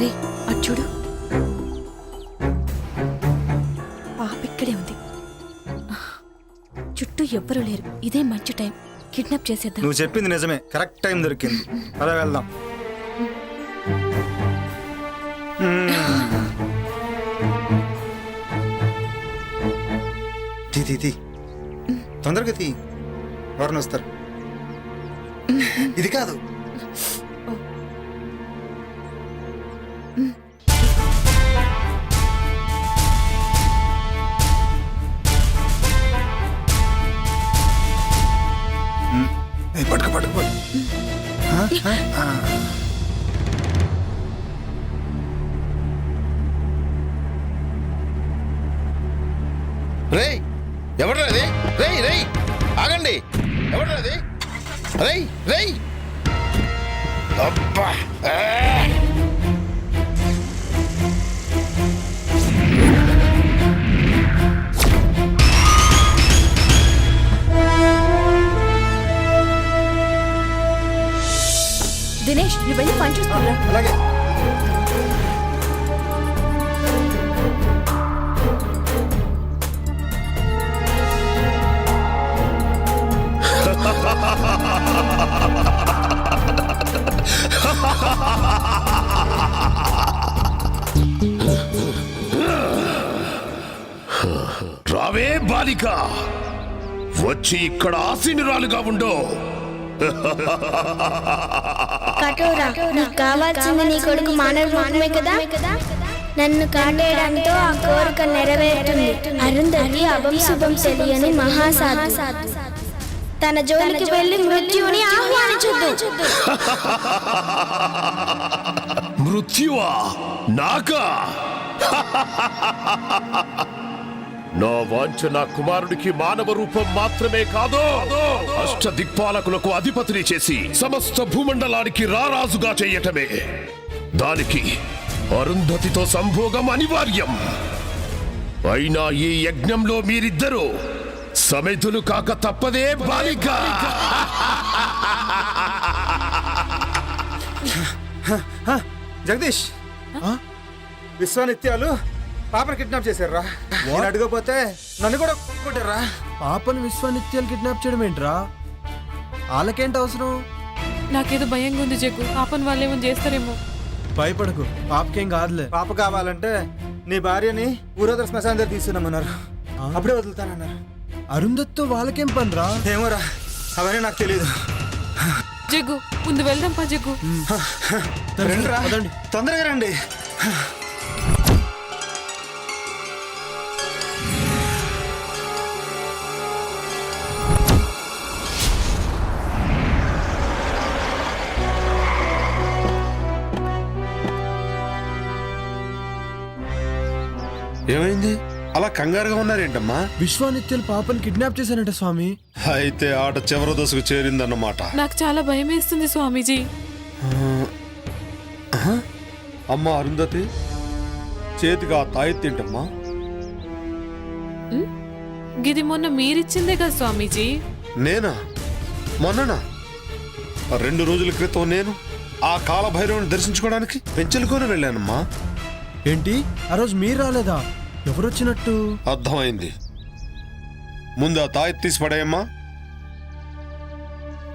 రే అటు చూడు, పాప ఇక్కడే ఉంది. చుట్టూ ఎవ్వరూ లేరు. ఇదే మంచి టైం, కిడ్నాప్ చేసేద్దాం. నువ్వు చెప్పింది నిజమే, కరెక్ట్ టైం దొరికింది. అలా వెళ్దాం. తీ తొందరగా తీ, ఎవరిని వస్తారు. ఇది కాదు. పట్టుకో. రేయ్, ఎవడ్రా అది? రేయ్ ఆగండి, ఎవడ్రా అది? రేయ్ అబ్బా. దినేష్, నువ్వు వెళ్ళి పని చూసుకురా. అలాగే. రావే బాలిక, వచ్చి ఇక్కడ ఆసీనురాలుగా ఉండో. కఠోరా, నీకు కావాల్సింది నీ కొడుకు మానవ రూపమే కదా. నన్ను కాటేయడంతో ఆ కోరిక నెరవేరుతుంది. అరుంధతి అభం శుభం తెలియని మహాసాధు. తన జోలికి వెళ్ళి మృత్యువుని ఆహ్వానించొద్దు. మృత్యువా? నాకా? నా వాంఛ నా కుమారుడికి మానవ రూపం మాత్రమే కాదు, అష్ట దిక్పాలకులకు అధిపతిని చేసి సమస్త భూమండలానికి రారాజుగా చెయ్యటమే. దానికి అరుంధతితో సంభోగం అనివార్యం. అయినా ఈ యజ్ఞంలో మీరిద్దరూ సమిధులు కాక తప్పదే బాలిక. జగదీష్, విశ్వానిత్యాలు పాపను కిడ్నాప్ చేశారా? నేను అడగపోతే నన్ను కూడా కొట్టారా? పాపను విశ్వానిత్యాలు కిడ్నాప్ చేయడం ఏంట్రా? వాళ్ళకేంటి అవసరం? నాకేదో భయంగా ఉంది జగ్గు. పాపను వాళ్ళు ఏమో చేస్తారేమో. భయపడకు, పాపకేం కాదులే. పాప కావాలంటే నీ భార్యని ఊరోదర శ్మశానం దగ్గర తీసుకున్నామన్నారు. అప్పుడే వదులుతానన్నారు. అరుంధతితో వాళ్ళకేం పనిరా? ఏమోరా, అవన్నీ నాకు తెలియదు. జగ్గు, ముందు వెళ్దాం పా జగ్గు. రండి, తొందరగా రండి. ఏమైంది? అలా కంగారుగా ఉన్నారేంటమ్మా? విశ్వానిత్యాలు పాపని కిడ్నాప్ చేశానంట స్వామి. అయితే ఆట చివరి దశకు చేరిందన్నమాట. నాకు చాలా భయం వేస్తుంది స్వామీజీ. అమ్మ అరుంధతి, చేతికి ఆ తాయెత్తేంటమ్మా? గిది మొన్న మీరిచ్చిందే కదా స్వామీజీ. నేనా? మొన్ననా? 2 రోజుల క్రితం నేను ఆ కాలభైరవుని దర్శించుకోవడానికి పెంచెలుకొని వెళ్ళానమ్మా. ఏంటి ఆ రోజు మీరు రాలేదా? ఎవరొచ్చినట్టు? అర్థమైంది. ముందు ఆ తాయెత్తు తీసి పడేయమ్మా.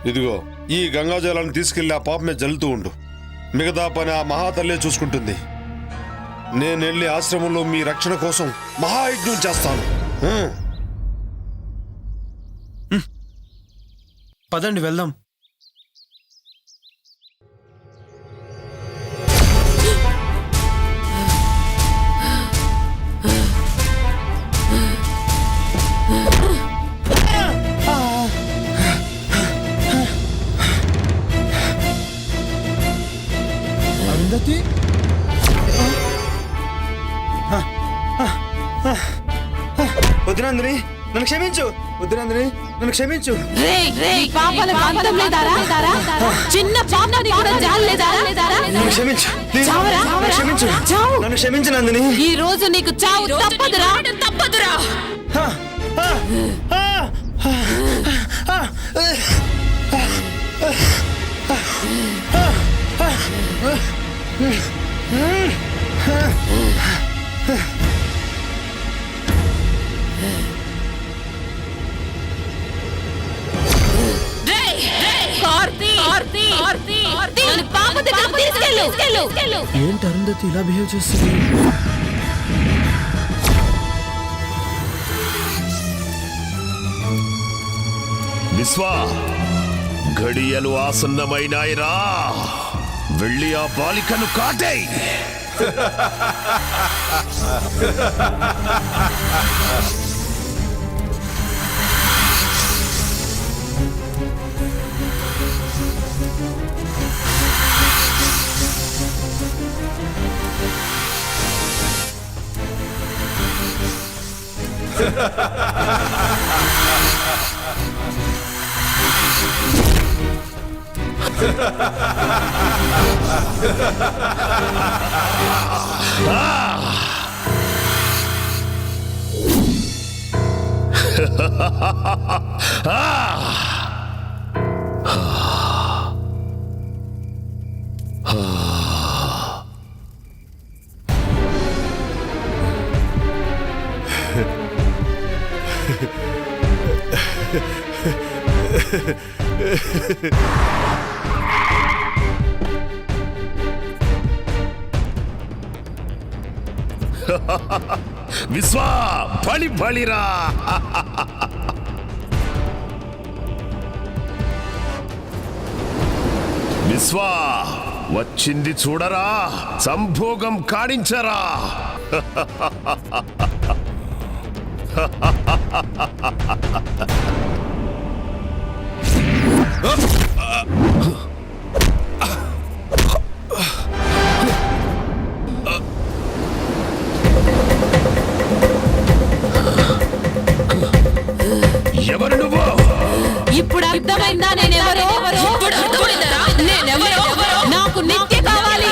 ఇదిగో ఈ గంగాజలాన్ని తీసుకెళ్లి ఆ పాప మీద జల్లుతూ ఉండు. మిగతా పని ఆ మహాతల్లే చూసుకుంటుంది. నేను వెళ్ళి ఆశ్రమంలో మీ రక్షణ కోసం మహాయజ్ఞం చేస్తాను. పదండి వెళ్దాం. అరుంధతి, వద్దునందిని నన్ను క్షమించు. వద్దునందిని నన్ను క్షమించు. చిన్న పాపని కూడా జాలేదా? నన్ను క్షమించు. క్షమించు. నన్ను క్షమించు నందిని. ఈ రోజు నీకు చావు తప్పదురా. ఏంటి అరుంధతి ఇలా బిహేవ్ చేస్తుంది? విశ్వా, ఘడియలు ఆసన్నమైనాయిరా. వెళ్ళి ఆ బాలికను కాటేయ్. విశ్వా, బలి బలిరా. విశ్వా, వచ్చింది చూడరా, సంభోగం కాడించరా. ఎవరు నువ్వు? ఇప్పుడు అర్థమైందా నేనెవరో? నేనెవరో? నాకు నిత్య కావాలి.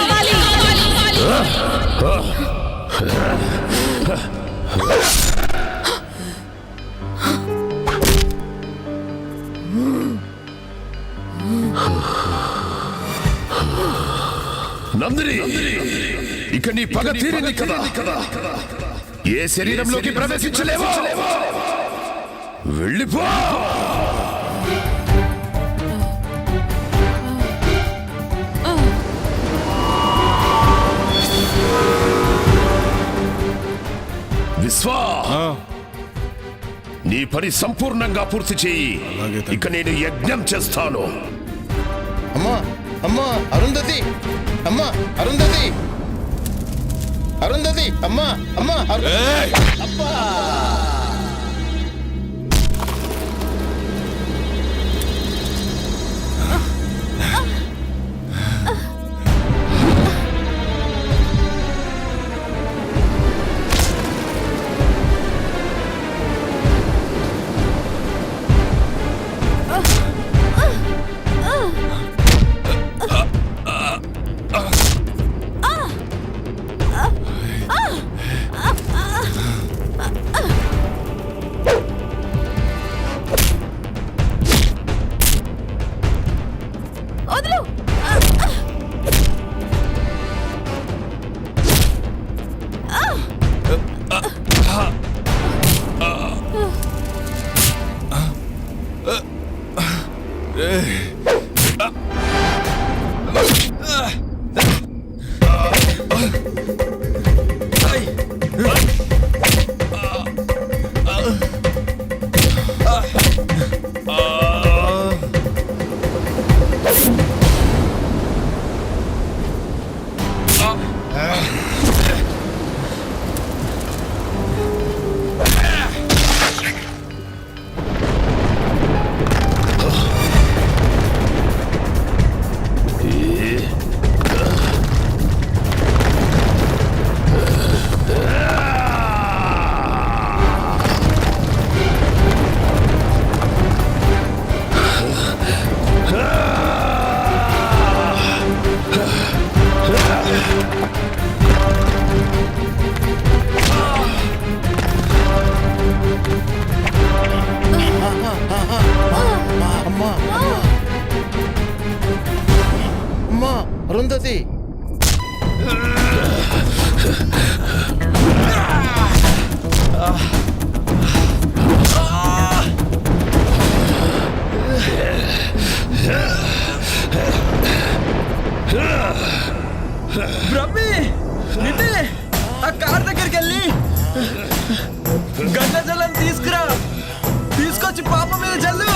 నందిని, ఇక నీ పగ తీరింది కదా. ఏ శరీరంలోకి ప్రవేశించలేవో వెళ్ళిపో. విశ్వా, నీ పని సంపూర్ణంగా పూర్తి చేయి. ఇక నేను యజ్ఞం చేస్తాను. అమ్మా, అమ్మా అరుంధతి, అమ్మా అరుంధతి, అరుంధతి, అమ్మా, అమ్మా అబ్బా. అమ్మా అరుంధతి బ్రహ్మి నిన్నే ఆ కార్ దగ్గరికి వెళ్ళి గంగ జలం తీసుకురా, తీసుకొచ్చి పాప మీద జల్లు.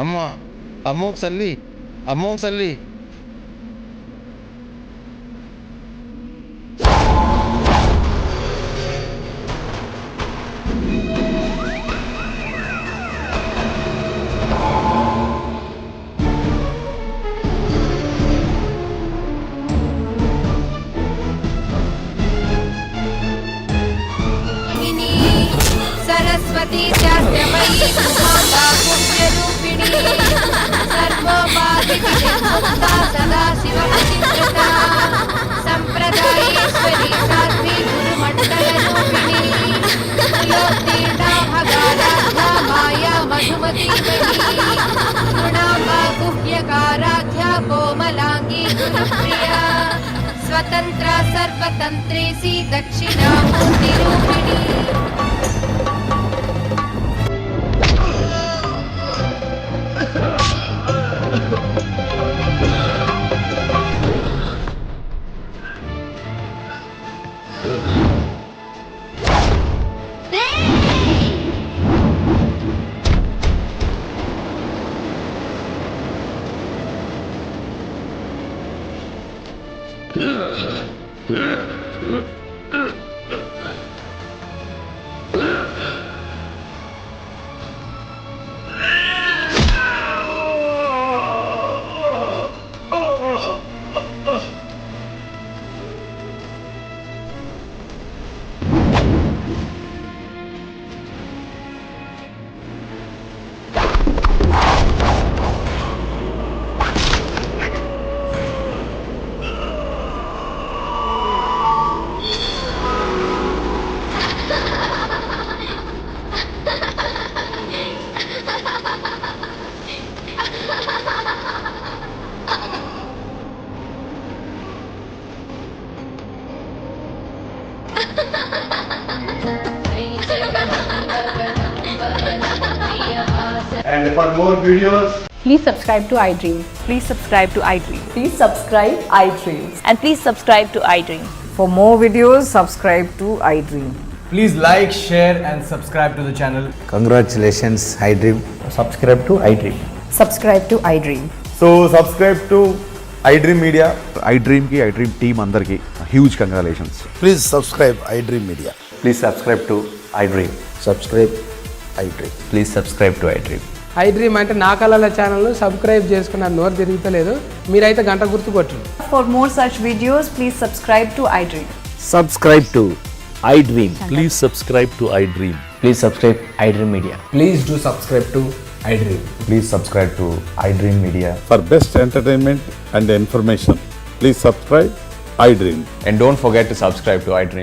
అమ్మా అమ్మో తల్లి, అమ్మో తల్లి. सरस्वती शास्त्रमयी पुण्यरूपिणी सर्वोपाधिमुक्ता सदा शिवचित्रता संप्रदायेश्वरी साध्वी गुरुमण्डलरूपिणी योत्तीर्णा भगाराध्या माया मधुमती गुणाम्बा गुह्यकाराध्या कोमलांगी गुरुप्रिया स्वतन्त्रा सर्वतन्त्रेसी दक्षिणामूर्तिरूपिणी. And for more videos, please subscribe to iDream. Please subscribe to iDream. Please subscribe iDream. And please subscribe to iDream. For more videos, subscribe to iDream. Please like, share and subscribe to the channel. IDream Media, ఐ డ్రీమ్కి iDream team అందరికీ huge congratulations. Please subscribe iDream Media. Please subscribe to iDream. Subscribe iDream. Please subscribe to iDream. IDream అంటే నా కళల ఛానల్ను subscribe చేసుకున్న నోరు తిరుగుతలేదు, మీరైతే గంట గుర్తు కొట్టండి. For more such videos, please subscribe to iDream. Subscribe to iDream. Please subscribe to iDream. Please subscribe iDream Media. Please do subscribe to iDream. Please subscribe to iDream media. For best entertainment and information, please subscribe iDream. And don't forget to subscribe to iDream.